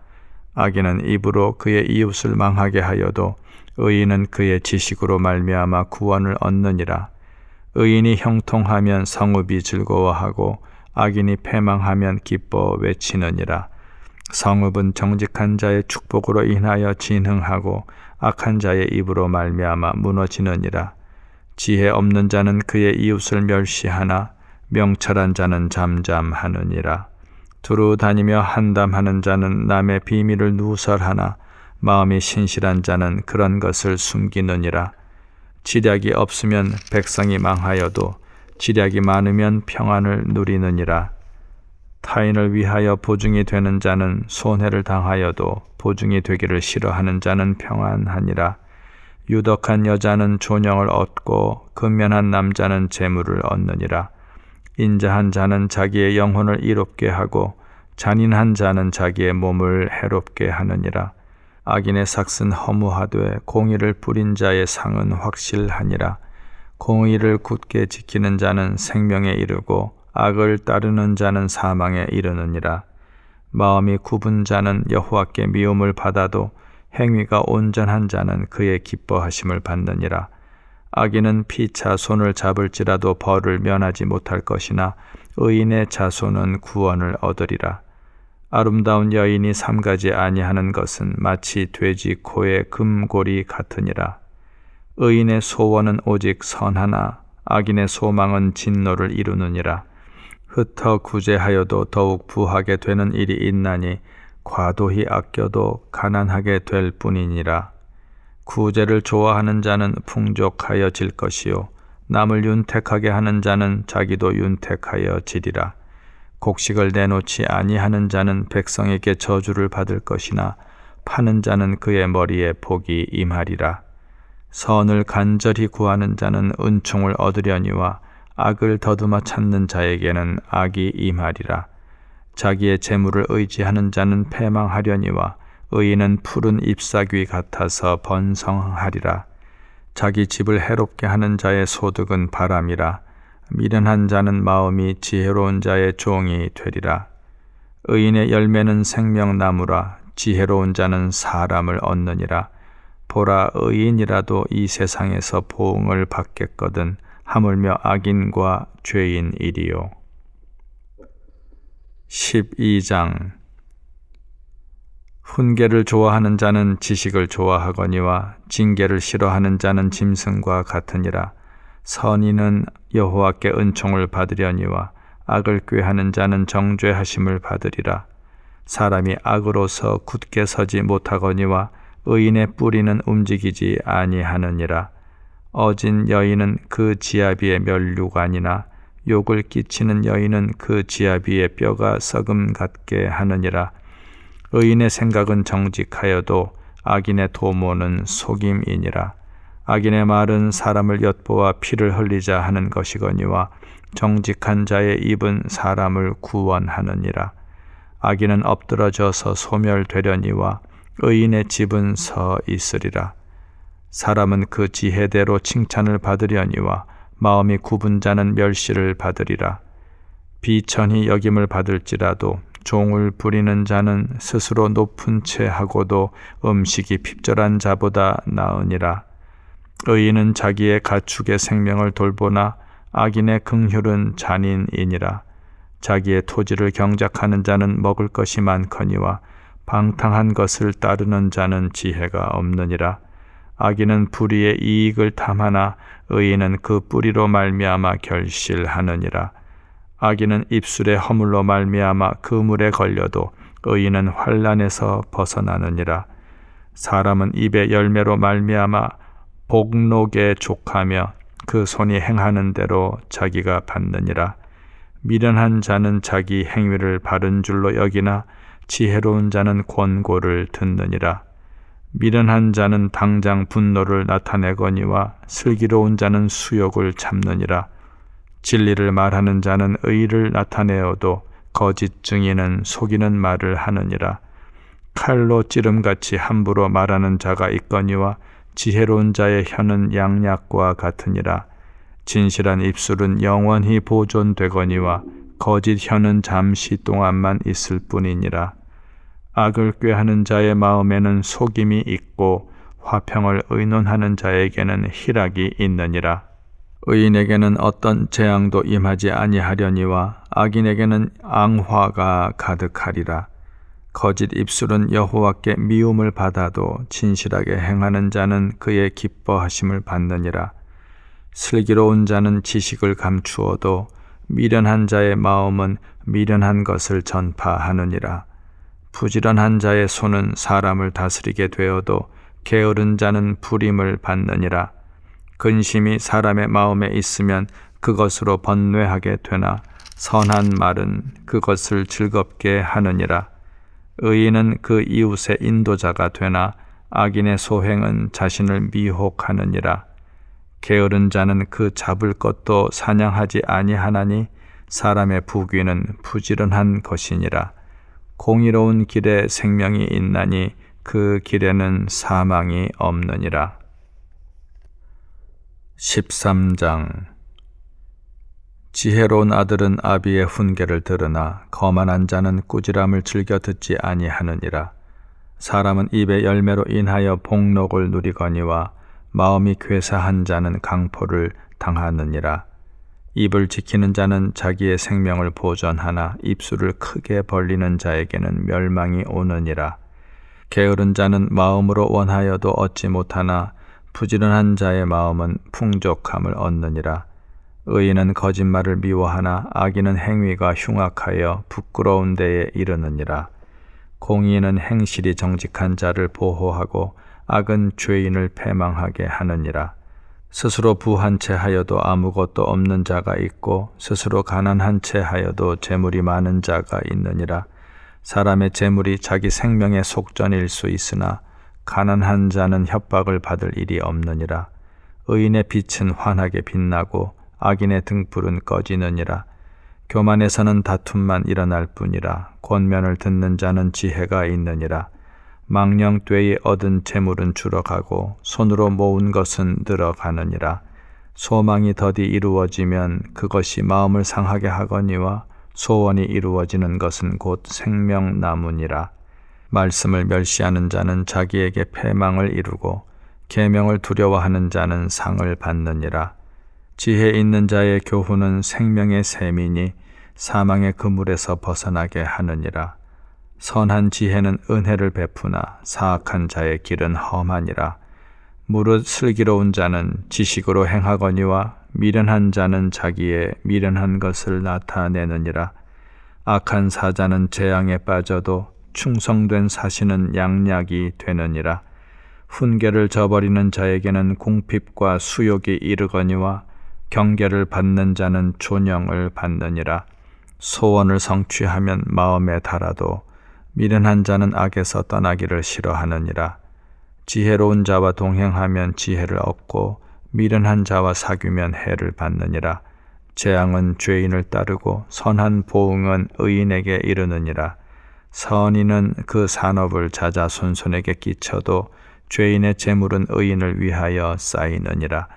악인은 입으로 그의 이웃을 망하게 하여도 의인은 그의 지식으로 말미암아 구원을 얻느니라. 의인이 형통하면 성읍이 즐거워하고 악인이 패망하면 기뻐 외치느니라. 성읍은 정직한 자의 축복으로 인하여 진흥하고 악한 자의 입으로 말미암아 무너지느니라. 지혜 없는 자는 그의 이웃을 멸시하나 명철한 자는 잠잠하느니라. 두루 다니며 한담하는 자는 남의 비밀을 누설하나 마음이 신실한 자는 그런 것을 숨기느니라. 지략이 없으면 백성이 망하여도 지략이 많으면 평안을 누리느니라. 타인을 위하여 보증이 되는 자는 손해를 당하여도 보증이 되기를 싫어하는 자는 평안하니라. 유덕한 여자는 존영을 얻고 근면한 남자는 재물을 얻느니라. 인자한 자는 자기의 영혼을 이롭게 하고 잔인한 자는 자기의 몸을 해롭게 하느니라. 악인의 삭은 허무하되 공의를 뿌린 자의 상은 확실하니라. 공의를 굳게 지키는 자는 생명에 이르고 악을 따르는 자는 사망에 이르느니라. 마음이 굽은 자는 여호와께 미움을 받아도 행위가 온전한 자는 그의 기뻐하심을 받느니라. 악인은 피차 손을 잡을지라도 벌을 면하지 못할 것이나 의인의 자손은 구원을 얻으리라. 아름다운 여인이 삼가지 아니하는 것은 마치 돼지 코의 금고리 같으니라. 의인의 소원은 오직 선하나 악인의 소망은 진노를 이루느니라. 흩어 구제하여도 더욱 부하게 되는 일이 있나니 과도히 아껴도 가난하게 될 뿐이니라. 구제를 좋아하는 자는 풍족하여 질 것이요 남을 윤택하게 하는 자는 자기도 윤택하여 지리라. 곡식을 내놓지 아니하는 자는 백성에게 저주를 받을 것이나 파는 자는 그의 머리에 복이 임하리라. 선을 간절히 구하는 자는 은총을 얻으려니와 악을 더듬어 찾는 자에게는 악이 임하리라. 자기의 재물을 의지하는 자는 패망하려니와 의인은 푸른 잎사귀 같아서 번성하리라. 자기 집을 해롭게 하는 자의 소득은 바람이라. 미련한 자는 마음이 지혜로운 자의 종이 되리라. 의인의 열매는 생명나무라. 지혜로운 자는 사람을 얻느니라. 보라, 의인이라도 이 세상에서 보응을 받겠거든 하물며 악인과 죄인이리요. 12장. 훈계를 좋아하는 자는 지식을 좋아하거니와 징계를 싫어하는 자는 짐승과 같으니라. 선인은 여호와께 은총을 받으려니와 악을 꾀하는 자는 정죄하심을 받으리라. 사람이 악으로서 굳게 서지 못하거니와 의인의 뿌리는 움직이지 아니하느니라. 어진 여인은 그 지아비의 면류관이나 욕을 끼치는 여인은 그 지아비의 뼈가 썩음 같게 하느니라. 의인의 생각은 정직하여도 악인의 도모는 속임이니라. 악인의 말은 사람을 엿보아 피를 흘리자 하는 것이거니와 정직한 자의 입은 사람을 구원하느니라. 악인은 엎드러져서 소멸되려니와 의인의 집은 서 있으리라. 사람은 그 지혜대로 칭찬을 받으려니와 마음이 굽은 자는 멸시를 받으리라. 비천히 여김을 받을지라도 종을 부리는 자는 스스로 높은 채 하고도 음식이 핍절한 자보다 나으니라. 의인은 자기의 가축의 생명을 돌보나 악인의 긍휼은 잔인이니라. 자기의 토지를 경작하는 자는 먹을 것이 많거니와 방탕한 것을 따르는 자는 지혜가 없느니라. 악인은 불의의 이익을 탐하나 의인은 그 뿌리로 말미암아 결실하느니라. 악인은 입술의 허물로 말미암아 그물에 걸려도 의인은 환난에서 벗어나느니라. 사람은 입의 열매로 말미암아 복록에 족하며 그 손이 행하는 대로 자기가 받느니라. 미련한 자는 자기 행위를 바른 줄로 여기나 지혜로운 자는 권고를 듣느니라. 미련한 자는 당장 분노를 나타내거니와 슬기로운 자는 수욕을 참느니라. 진리를 말하는 자는 의를 나타내어도 거짓 증인은 속이는 말을 하느니라. 칼로 찌름같이 함부로 말하는 자가 있거니와 지혜로운 자의 혀는 양약과 같으니라. 진실한 입술은 영원히 보존되거니와 거짓 혀는 잠시 동안만 있을 뿐이니라. 악을 꾀하는 자의 마음에는 속임이 있고 화평을 의논하는 자에게는 희락이 있느니라. 의인에게는 어떤 재앙도 임하지 아니하려니와 악인에게는 앙화가 가득하리라. 거짓 입술은 여호와께 미움을 받아도 진실하게 행하는 자는 그의 기뻐하심을 받느니라. 슬기로운 자는 지식을 감추어도 미련한 자의 마음은 미련한 것을 전파하느니라. 부지런한 자의 손은 사람을 다스리게 되어도 게으른 자는 불임을 받느니라. 근심이 사람의 마음에 있으면 그것으로 번뇌하게 되나 선한 말은 그것을 즐겁게 하느니라. 의인은 그 이웃의 인도자가 되나 악인의 소행은 자신을 미혹하느니라. 게으른 자는 그 잡을 것도 사냥하지 아니하나니 사람의 부귀는 부지런한 것이니라. 공의로운 길에 생명이 있나니 그 길에는 사망이 없느니라. 13장. 지혜로운 아들은 아비의 훈계를 들으나 거만한 자는 꾸지람을 즐겨 듣지 아니하느니라. 사람은 입의 열매로 인하여 복록을 누리거니와 마음이 괴사한 자는 강포를 당하느니라. 입을 지키는 자는 자기의 생명을 보전하나 입술을 크게 벌리는 자에게는 멸망이 오느니라. 게으른 자는 마음으로 원하여도 얻지 못하나 부지런한 자의 마음은 풍족함을 얻느니라. 의인은 거짓말을 미워하나 악인은 행위가 흉악하여 부끄러운 데에 이르느니라. 공의는 행실이 정직한 자를 보호하고 악은 죄인을 패망하게 하느니라. 스스로 부한 채 하여도 아무것도 없는 자가 있고 스스로 가난한 채 하여도 재물이 많은 자가 있느니라. 사람의 재물이 자기 생명의 속전일 수 있으나 가난한 자는 협박을 받을 일이 없느니라. 의인의 빛은 환하게 빛나고 악인의 등불은 꺼지느니라. 교만에서는 다툼만 일어날 뿐이라. 권면을 듣는 자는 지혜가 있느니라. 망령되이 얻은 재물은 줄어가고 손으로 모은 것은 늘어가느니라. 소망이 더디 이루어지면 그것이 마음을 상하게 하거니와 소원이 이루어지는 것은 곧 생명나무니라. 말씀을 멸시하는 자는 자기에게 패망을 이루고 계명을 두려워하는 자는 상을 받느니라. 지혜 있는 자의 교훈은 생명의 샘이니 사망의 그물에서 벗어나게 하느니라. 선한 지혜는 은혜를 베푸나 사악한 자의 길은 험하니라. 무릇 슬기로운 자는 지식으로 행하거니와 미련한 자는 자기의 미련한 것을 나타내느니라. 악한 사자는 재앙에 빠져도 충성된 사신은 양약이 되느니라. 훈계를 저버리는 자에게는 궁핍과 수욕이 이르거니와 경계를 받는 자는 존영을 받느니라. 소원을 성취하면 마음에 달아도 미련한 자는 악에서 떠나기를 싫어하느니라. 지혜로운 자와 동행하면 지혜를 얻고 미련한 자와 사귀면 해를 받느니라. 재앙은 죄인을 따르고 선한 보응은 의인에게 이르느니라. 선인은 그 산업을 자자손손에게 끼쳐도 죄인의 재물은 의인을 위하여 쌓이느니라.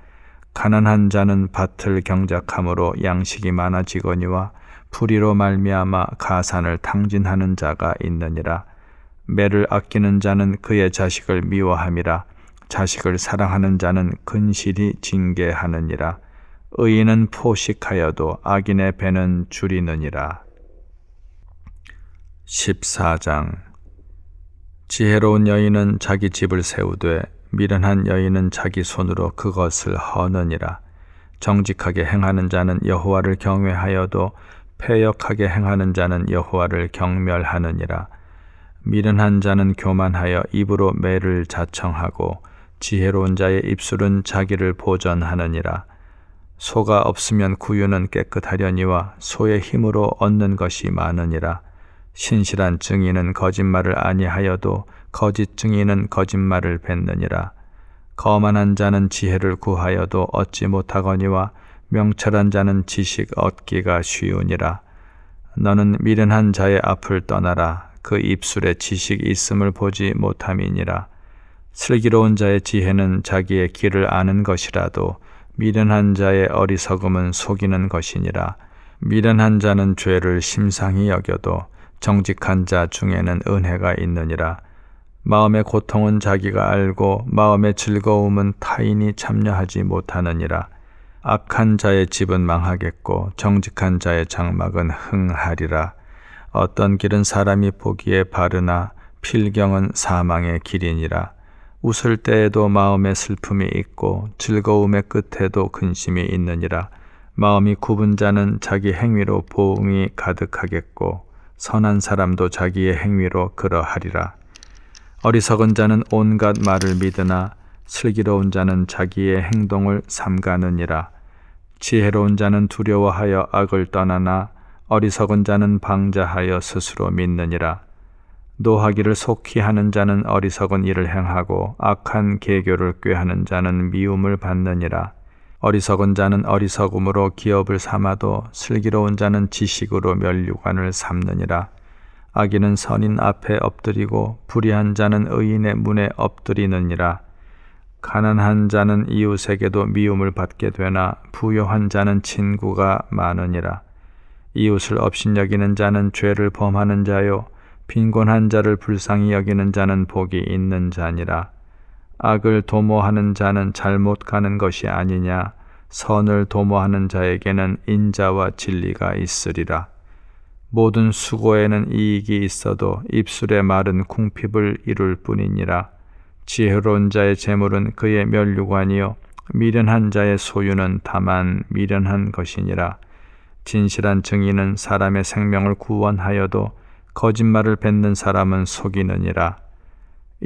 가난한 자는 밭을 경작함으로 양식이 많아지거니와 불의로 말미암아 가산을 탕진하는 자가 있느니라. 매를 아끼는 자는 그의 자식을 미워함이라. 자식을 사랑하는 자는 근실히 징계하느니라. 의인은 포식하여도 악인의 배는 줄이느니라. 14장. 지혜로운 여인은 자기 집을 세우되 미련한 여인은 자기 손으로 그것을 허느니라. 정직하게 행하는 자는 여호와를 경외하여도 패역하게 행하는 자는 여호와를 경멸하느니라. 미련한 자는 교만하여 입으로 매를 자청하고 지혜로운 자의 입술은 자기를 보전하느니라. 소가 없으면 구유는 깨끗하려니와 소의 힘으로 얻는 것이 많으니라. 신실한 증인은 거짓말을 아니하여도 거짓 증인은 거짓말을 뱉느니라. 거만한 자는 지혜를 구하여도 얻지 못하거니와 명철한 자는 지식 얻기가 쉬우니라. 너는 미련한 자의 앞을 떠나라. 그 입술에 지식이 있음을 보지 못함이니라. 슬기로운 자의 지혜는 자기의 길을 아는 것이라도 미련한 자의 어리석음은 속이는 것이니라. 미련한 자는 죄를 심상히 여겨도 정직한 자 중에는 은혜가 있느니라. 마음의 고통은 자기가 알고 마음의 즐거움은 타인이 참여하지 못하느니라. 악한 자의 집은 망하겠고 정직한 자의 장막은 흥하리라. 어떤 길은 사람이 보기에 바르나 필경은 사망의 길이니라. 웃을 때에도 마음에 슬픔이 있고 즐거움의 끝에도 근심이 있느니라. 마음이 굽은 자는 자기 행위로 보응이 가득하겠고 선한 사람도 자기의 행위로 그러하리라. 어리석은 자는 온갖 말을 믿으나 슬기로운 자는 자기의 행동을 삼가느니라. 지혜로운 자는 두려워하여 악을 떠나나 어리석은 자는 방자하여 스스로 믿느니라. 노하기를 속히 하는 자는 어리석은 일을 행하고 악한 계교를 꾀하는 자는 미움을 받느니라. 어리석은 자는 어리석음으로 기업을 삼아도 슬기로운 자는 지식으로 면류관을 삼느니라. 악인은 선인 앞에 엎드리고 불의한 자는 의인의 문에 엎드리느니라. 가난한 자는 이웃에게도 미움을 받게 되나 부요한 자는 친구가 많으니라. 이웃을 업신여기는 자는 죄를 범하는 자요 빈곤한 자를 불쌍히 여기는 자는 복이 있는 자니라. 악을 도모하는 자는 잘못 가는 것이 아니냐. 선을 도모하는 자에게는 인자와 진리가 있으리라. 모든 수고에는 이익이 있어도 입술의 말은 궁핍을 이룰 뿐이니라. 지혜로운 자의 재물은 그의 면류관이요 미련한 자의 소유는 다만 미련한 것이니라. 진실한 증인은 사람의 생명을 구원하여도 거짓말을 뱉는 사람은 속이느니라.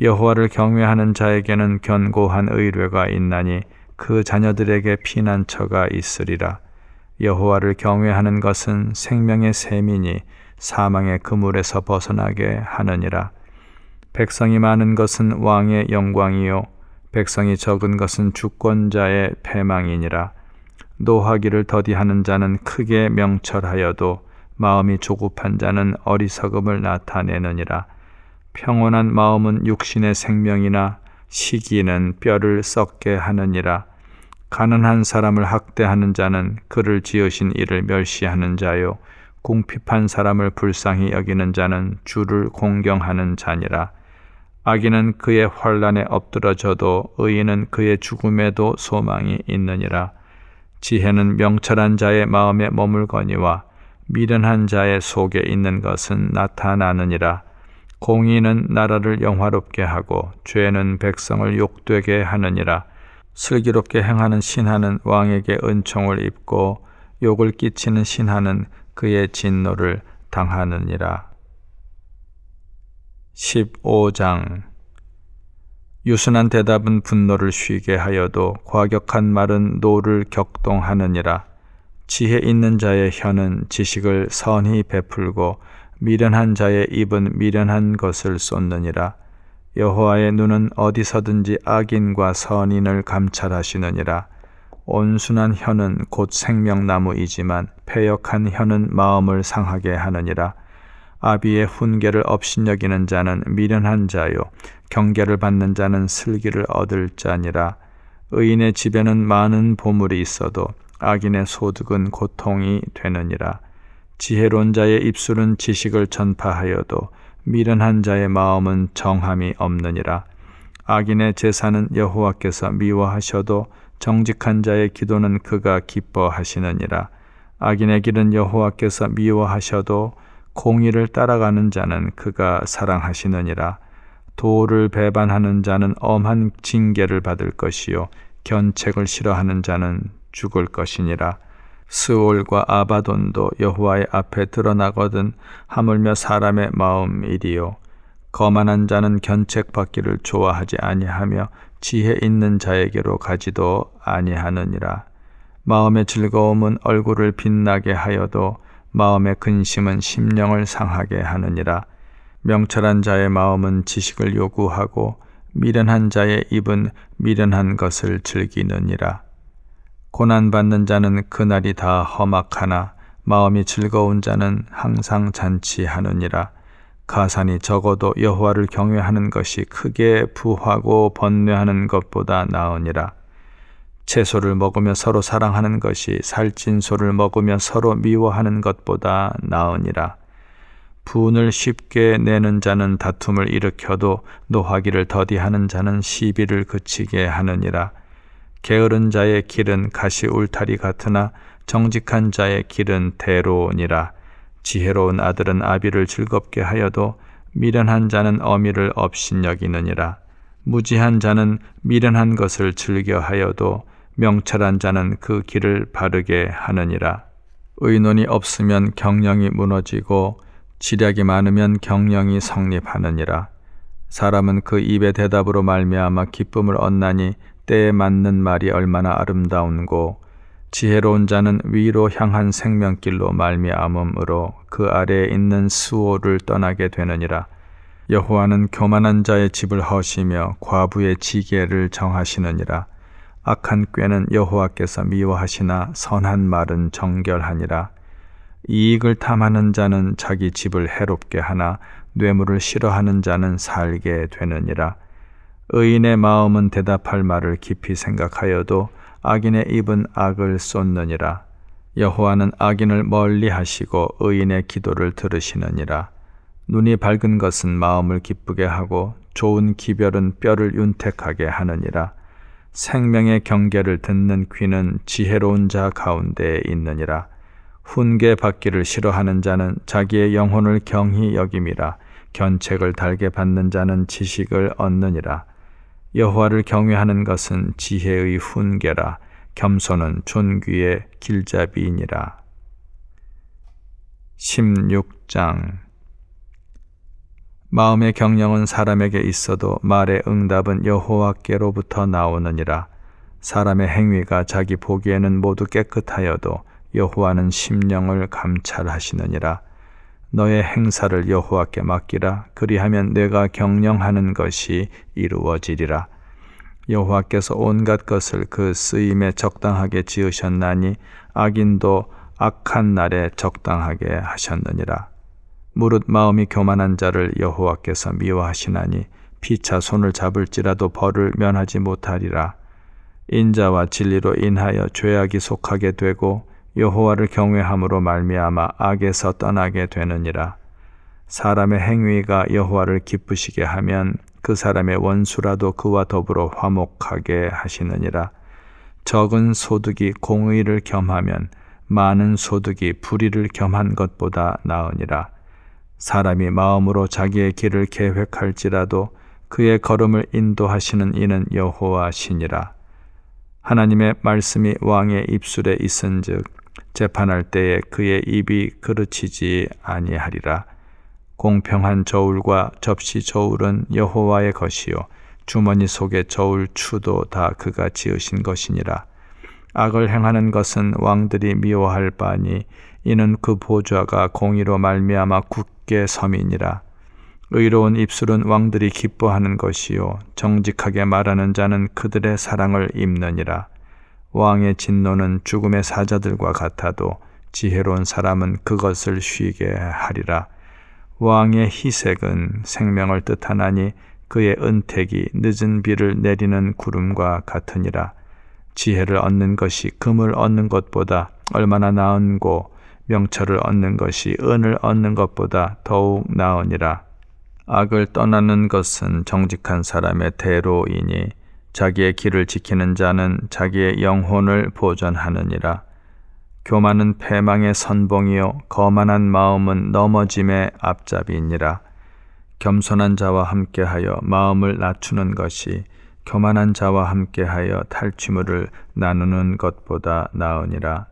여호와를 경외하는 자에게는 견고한 의뢰가 있나니 그 자녀들에게 피난처가 있으리라. 여호와를 경외하는 것은 생명의 셈이니 사망의 그물에서 벗어나게 하느니라. 백성이 많은 것은 왕의 영광이요 백성이 적은 것은 주권자의 패망이니라. 노하기를 더디하는 자는 크게 명철하여도 마음이 조급한 자는 어리석음을 나타내느니라. 평온한 마음은 육신의 생명이나 시기는 뼈를 썩게 하느니라. 가난한 사람을 학대하는 자는 그를 지으신 이를 멸시하는 자요 궁핍한 사람을 불쌍히 여기는 자는 주를 공경하는 자니라. 악인은 그의 환난에 엎드러져도 의인은 그의 죽음에도 소망이 있느니라. 지혜는 명철한 자의 마음에 머물거니와 미련한 자의 속에 있는 것은 나타나느니라. 공의는 나라를 영화롭게 하고 죄는 백성을 욕되게 하느니라. 슬기롭게 행하는 신하는 왕에게 은총을 입고 욕을 끼치는 신하는 그의 진노를 당하느니라. 15장. 유순한 대답은 분노를 쉬게 하여도 과격한 말은 노를 격동하느니라. 지혜 있는 자의 혀는 지식을 선히 베풀고 미련한 자의 입은 미련한 것을 쏟느니라. 여호와의 눈은 어디서든지 악인과 선인을 감찰하시느니라. 온순한 혀는 곧 생명나무이지만 패역한 혀는 마음을 상하게 하느니라. 아비의 훈계를 업신여기는 자는 미련한 자요 경계를 받는 자는 슬기를 얻을 자니라. 의인의 집에는 많은 보물이 있어도 악인의 소득은 고통이 되느니라. 지혜로운 자의 입술은 지식을 전파하여도 미련한 자의 마음은 정함이 없느니라. 악인의 제사는 여호와께서 미워하셔도 정직한 자의 기도는 그가 기뻐하시느니라. 악인의 길은 여호와께서 미워하셔도 공의를 따라가는 자는 그가 사랑하시느니라. 도를 배반하는 자는 엄한 징계를 받을 것이요 견책을 싫어하는 자는 죽을 것이니라. 스올과 아바돈도 여호와의 앞에 드러나거든 하물며 사람의 마음이리요. 거만한 자는 견책 받기를 좋아하지 아니하며 지혜 있는 자에게로 가지도 아니하느니라. 마음의 즐거움은 얼굴을 빛나게 하여도 마음의 근심은 심령을 상하게 하느니라. 명철한 자의 마음은 지식을 요구하고 미련한 자의 입은 미련한 것을 즐기느니라. 고난받는 자는 그날이 다 험악하나 마음이 즐거운 자는 항상 잔치하느니라. 가산이 적어도 여호와를 경외하는 것이 크게 부하고 번뇌하는 것보다 나으니라. 채소를 먹으며 서로 사랑하는 것이 살찐 소를 먹으며 서로 미워하는 것보다 나으니라. 분을 쉽게 내는 자는 다툼을 일으켜도 노하기를 더디하는 자는 시비를 그치게 하느니라. 게으른 자의 길은 가시 울타리 같으나 정직한 자의 길은 대로니라. 지혜로운 아들은 아비를 즐겁게 하여도 미련한 자는 어미를 업신여기느니라. 무지한 자는 미련한 것을 즐겨 하여도 명철한 자는 그 길을 바르게 하느니라. 의논이 없으면 경영이 무너지고 지략이 많으면 경영이 성립하느니라. 사람은 그 입의 대답으로 말미암아 기쁨을 얻나니 때에 맞는 말이 얼마나 아름다운고 지혜로운 자는 위로 향한 생명길로 말미암음으로 그 아래에 있는 수호를 떠나게 되느니라. 여호와는 교만한 자의 집을 허시며 과부의 지게를 정하시느니라. 악한 꾀는 여호와께서 미워하시나 선한 말은 정결하니라. 이익을 탐하는 자는 자기 집을 해롭게 하나 뇌물을 싫어하는 자는 살게 되느니라. 의인의 마음은 대답할 말을 깊이 생각하여도 악인의 입은 악을 쏟느니라. 여호와는 악인을 멀리 하시고 의인의 기도를 들으시느니라. 눈이 밝은 것은 마음을 기쁘게 하고 좋은 기별은 뼈를 윤택하게 하느니라. 생명의 경계를 듣는 귀는 지혜로운 자 가운데에 있느니라. 훈계 받기를 싫어하는 자는 자기의 영혼을 경히 여김이라. 견책을 달게 받는 자는 지식을 얻느니라. 여호와를 경외하는 것은 지혜의 훈계라. 겸손은 존귀의 길잡이이니라. 16장. 마음의 경영은 사람에게 있어도 말의 응답은 여호와께로부터 나오느니라. 사람의 행위가 자기 보기에는 모두 깨끗하여도 여호와는 심령을 감찰하시느니라. 너의 행사를 여호와께 맡기라. 그리하면 내가 경영하는 것이 이루어지리라. 여호와께서 온갖 것을 그 쓰임에 적당하게 지으셨나니 악인도 악한 날에 적당하게 하셨느니라. 무릇 마음이 교만한 자를 여호와께서 미워하시나니 피차 손을 잡을지라도 벌을 면하지 못하리라. 인자와 진리로 인하여 죄악이 속하게 되고 여호와를 경외함으로 말미암아 악에서 떠나게 되느니라. 사람의 행위가 여호와를 기쁘시게 하면 그 사람의 원수라도 그와 더불어 화목하게 하시느니라. 적은 소득이 공의를 겸하면 많은 소득이 불의를 겸한 것보다 나으니라. 사람이 마음으로 자기의 길을 계획할지라도 그의 걸음을 인도하시는 이는 여호와시니라. 하나님의 말씀이 왕의 입술에 있은즉 재판할 때에 그의 입이 그르치지 아니하리라. 공평한 저울과 접시 저울은 여호와의 것이요 주머니 속의 저울 추도 다 그가 지으신 것이니라. 악을 행하는 것은 왕들이 미워할 바니 이는 그 보좌가 공의로 말미암아 굳게 섬이니라. 의로운 입술은 왕들이 기뻐하는 것이요 정직하게 말하는 자는 그들의 사랑을 입느니라. 왕의 진노는 죽음의 사자들과 같아도 지혜로운 사람은 그것을 쉬게 하리라. 왕의 희색은 생명을 뜻하나니 그의 은택이 늦은 비를 내리는 구름과 같으니라. 지혜를 얻는 것이 금을 얻는 것보다 얼마나 나은고 명철을 얻는 것이 은을 얻는 것보다 더욱 나으니라. 악을 떠나는 것은 정직한 사람의 대로이니 자기의 길을 지키는 자는 자기의 영혼을 보전하느니라. 교만은 패망의 선봉이요 거만한 마음은 넘어짐의 앞잡이니라. 겸손한 자와 함께하여 마음을 낮추는 것이 교만한 자와 함께하여 탈취물을 나누는 것보다 나으니라.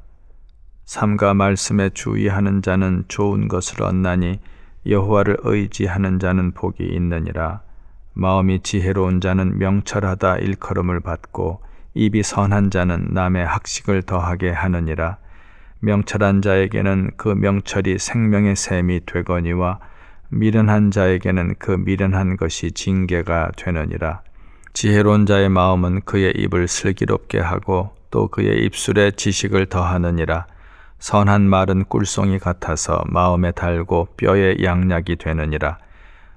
삼가 말씀에 주의하는 자는 좋은 것을 얻나니 여호와를 의지하는 자는 복이 있느니라. 마음이 지혜로운 자는 명철하다 일컬음을 받고 입이 선한 자는 남의 학식을 더하게 하느니라. 명철한 자에게는 그 명철이 생명의 샘이 되거니와 미련한 자에게는 그 미련한 것이 징계가 되느니라. 지혜로운 자의 마음은 그의 입을 슬기롭게 하고 또 그의 입술에 지식을 더하느니라. 선한 말은 꿀송이 같아서 마음에 달고 뼈에 양약이 되느니라.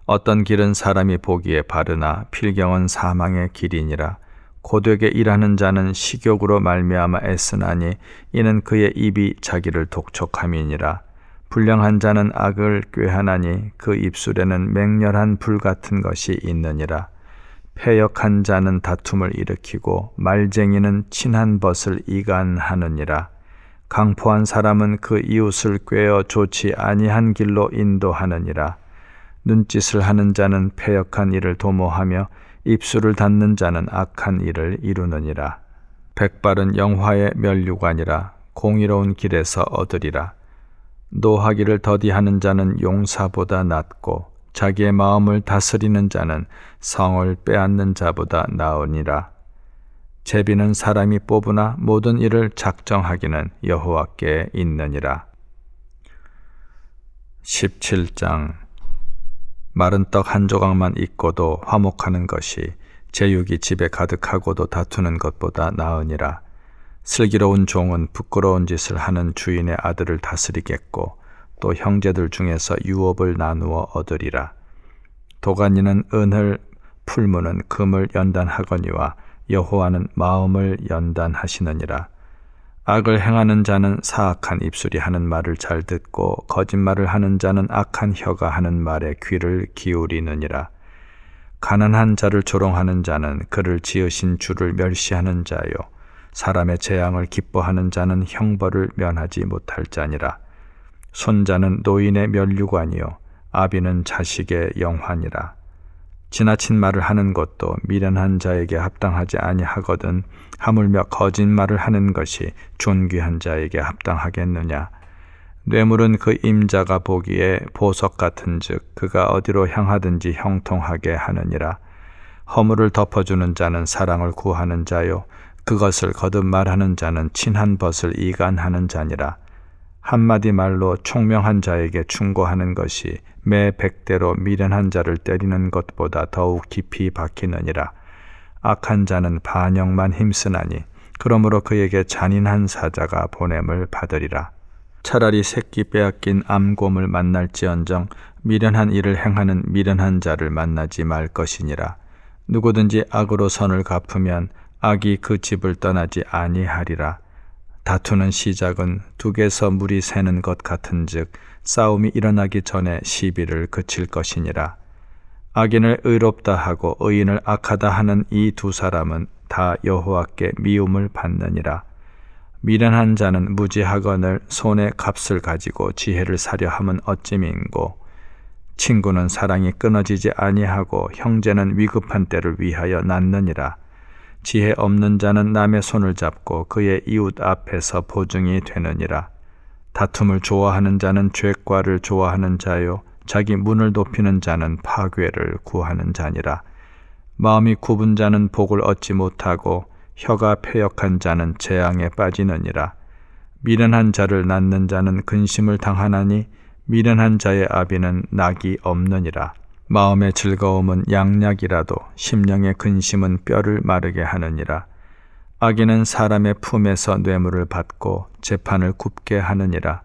어떤 길은 사람이 보기에 바르나 필경은 사망의 길이니라. 고되게 일하는 자는 식욕으로 말미암아 애쓰나니 이는 그의 입이 자기를 독촉함이니라. 불량한 자는 악을 꾀하나니 그 입술에는 맹렬한 불 같은 것이 있느니라. 패역한 자는 다툼을 일으키고 말쟁이는 친한 벗을 이간하느니라. 강포한 사람은 그 이웃을 꾀어 좋지 아니한 길로 인도하느니라. 눈짓을 하는 자는 패역한 일을 도모하며 입술을 닫는 자는 악한 일을 이루느니라. 백발은 영화의 면류관이라. 공의로운 길에서 얻으리라. 노하기를 더디하는 자는 용사보다 낫고 자기의 마음을 다스리는 자는 성을 빼앗는 자보다 나으니라. 제비는 사람이 뽑으나 모든 일을 작정하기는 여호와께 있느니라. 17장. 마른 떡 한 조각만 있고도 화목하는 것이 제육이 집에 가득하고도 다투는 것보다 나으니라. 슬기로운 종은 부끄러운 짓을 하는 주인의 아들을 다스리겠고 또 형제들 중에서 유업을 나누어 얻으리라. 도가니는 은을, 풀무는 금을 연단하거니와 여호와는 마음을 연단하시느니라. 악을 행하는 자는 사악한 입술이 하는 말을 잘 듣고 거짓말을 하는 자는 악한 혀가 하는 말에 귀를 기울이느니라. 가난한 자를 조롱하는 자는 그를 지으신 주를 멸시하는 자요 사람의 재앙을 기뻐하는 자는 형벌을 면하지 못할 자니라. 손자는 노인의 면류관이요 아비는 자식의 영환이라. 지나친 말을 하는 것도 미련한 자에게 합당하지 아니하거든 하물며 거짓말을 하는 것이 존귀한 자에게 합당하겠느냐. 뇌물은 그 임자가 보기에 보석 같은즉 그가 어디로 향하든지 형통하게 하느니라. 허물을 덮어주는 자는 사랑을 구하는 자요 그것을 거듭 말하는 자는 친한 벗을 이간하는 자니라. 한마디 말로 총명한 자에게 충고하는 것이 매 100대로 미련한 자를 때리는 것보다 더욱 깊이 박히느니라. 악한 자는 반역만 힘쓰나니 그러므로 그에게 잔인한 사자가 보냄을 받으리라. 차라리 새끼 빼앗긴 암곰을 만날지언정 미련한 일을 행하는 미련한 자를 만나지 말 것이니라. 누구든지 악으로 선을 갚으면 악이 그 집을 떠나지 아니하리라. 다투는 시작은 둑에서 물이 새는 것 같은즉 싸움이 일어나기 전에 시비를 그칠 것이니라. 악인을 의롭다 하고 의인을 악하다 하는 이 두 사람은 다 여호와께 미움을 받느니라. 미련한 자는 무지하거늘 손에 값을 가지고 지혜를 사려 함은 어찌민고. 친구는 사랑이 끊어지지 아니하고 형제는 위급한 때를 위하여 낳느니라. 지혜 없는 자는 남의 손을 잡고 그의 이웃 앞에서 보증이 되느니라. 다툼을 좋아하는 자는 죄과를 좋아하는 자요 자기 문을 높이는 자는 파괴를 구하는 자니라. 마음이 굽은 자는 복을 얻지 못하고 혀가 패역한 자는 재앙에 빠지느니라. 미련한 자를 낳는 자는 근심을 당하나니 미련한 자의 아비는 낙이 없느니라. 마음의 즐거움은 양약이라도 심령의 근심은 뼈를 마르게 하느니라. 악인은 사람의 품에서 뇌물을 받고 재판을 굽게 하느니라.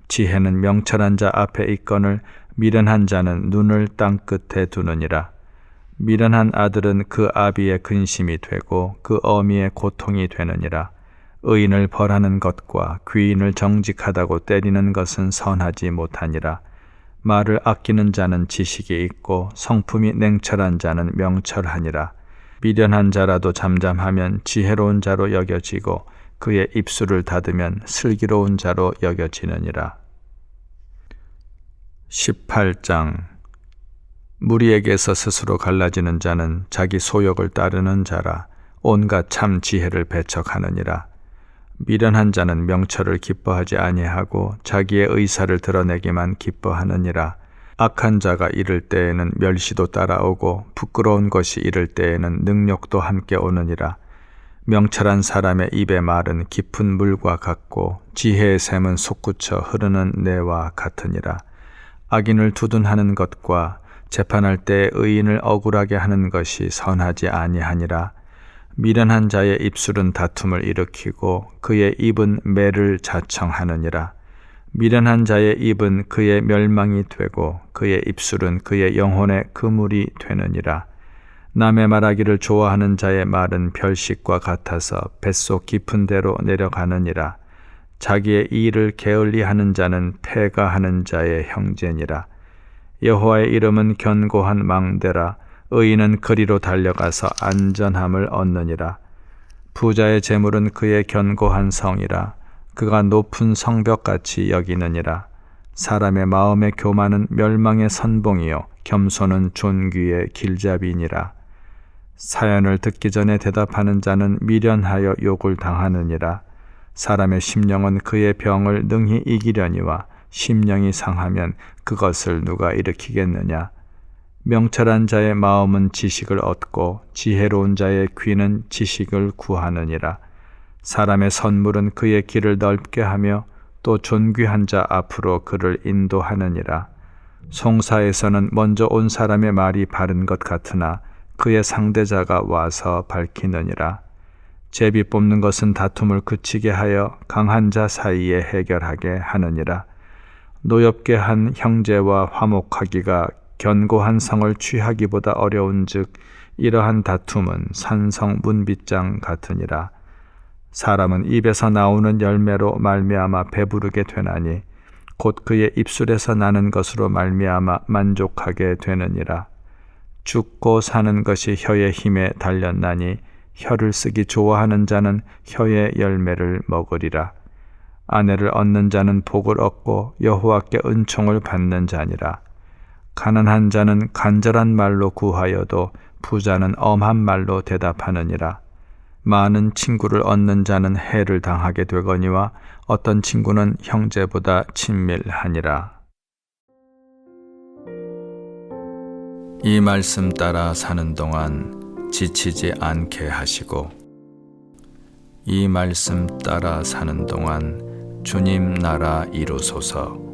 지혜는 명철한 자 앞에 있거늘 미련한 자는 눈을 땅 끝에 두느니라. 미련한 아들은 그 아비의 근심이 되고 그 어미의 고통이 되느니라. 의인을 벌하는 것과 귀인을 정직하다고 때리는 것은 선하지 못하니라. 말을 아끼는 자는 지식이 있고 성품이 냉철한 자는 명철하니라. 미련한 자라도 잠잠하면 지혜로운 자로 여겨지고 그의 입술을 닫으면 슬기로운 자로 여겨지느니라. 18장. 무리에게서 스스로 갈라지는 자는 자기 소욕을 따르는 자라. 온갖 참 지혜를 배척하느니라. 미련한 자는 명철을 기뻐하지 아니하고 자기의 의사를 드러내기만 기뻐하느니라. 악한 자가 이를 때에는 멸시도 따라오고 부끄러운 것이 이를 때에는 능욕도 함께 오느니라. 명철한 사람의 입의 말은 깊은 물과 같고 지혜의 샘은 솟구쳐 흐르는 내와 같으니라. 악인을 두둔하는 것과 재판할 때 의인을 억울하게 하는 것이 선하지 아니하니라. 미련한 자의 입술은 다툼을 일으키고 그의 입은 매를 자청하느니라. 미련한 자의 입은 그의 멸망이 되고 그의 입술은 그의 영혼의 그물이 되느니라. 남의 말하기를 좋아하는 자의 말은 별식과 같아서 뱃속 깊은 데로 내려가느니라. 자기의 일을 게을리하는 자는 패가하는 자의 형제니라. 여호와의 이름은 견고한 망대라. 의인은 그리로 달려가서 안전함을 얻느니라. 부자의 재물은 그의 견고한 성이라. 그가 높은 성벽같이 여기느니라. 사람의 마음의 교만은 멸망의 선봉이요 겸손은 존귀의 길잡이니라. 사연을 듣기 전에 대답하는 자는 미련하여 욕을 당하느니라. 사람의 심령은 그의 병을 능히 이기려니와 심령이 상하면 그것을 누가 일으키겠느냐. 명철한 자의 마음은 지식을 얻고 지혜로운 자의 귀는 지식을 구하느니라. 사람의 선물은 그의 길을 넓게 하며 또 존귀한 자 앞으로 그를 인도하느니라. 송사에서는 먼저 온 사람의 말이 바른 것 같으나 그의 상대자가 와서 밝히느니라. 제비 뽑는 것은 다툼을 그치게 하여 강한 자 사이에 해결하게 하느니라. 노엽게 한 형제와 화목하기가 견고한 성을 취하기보다 어려운즉 이러한 다툼은 산성 문빗장 같으니라. 사람은 입에서 나오는 열매로 말미암아 배부르게 되나니 곧 그의 입술에서 나는 것으로 말미암아 만족하게 되느니라. 죽고 사는 것이 혀의 힘에 달렸나니 혀를 쓰기 좋아하는 자는 혀의 열매를 먹으리라. 아내를 얻는 자는 복을 얻고 여호와께 은총을 받는 자니라. 가난한 자는 간절한 말로 구하여도 부자는 엄한 말로 대답하느니라. 많은 친구를 얻는 자는 해를 당하게 되거니와 어떤 친구는 형제보다 친밀하니라. 이 말씀 따라 사는 동안 지치지 않게 하시고 이 말씀 따라 사는 동안 주님 나라 이루소서.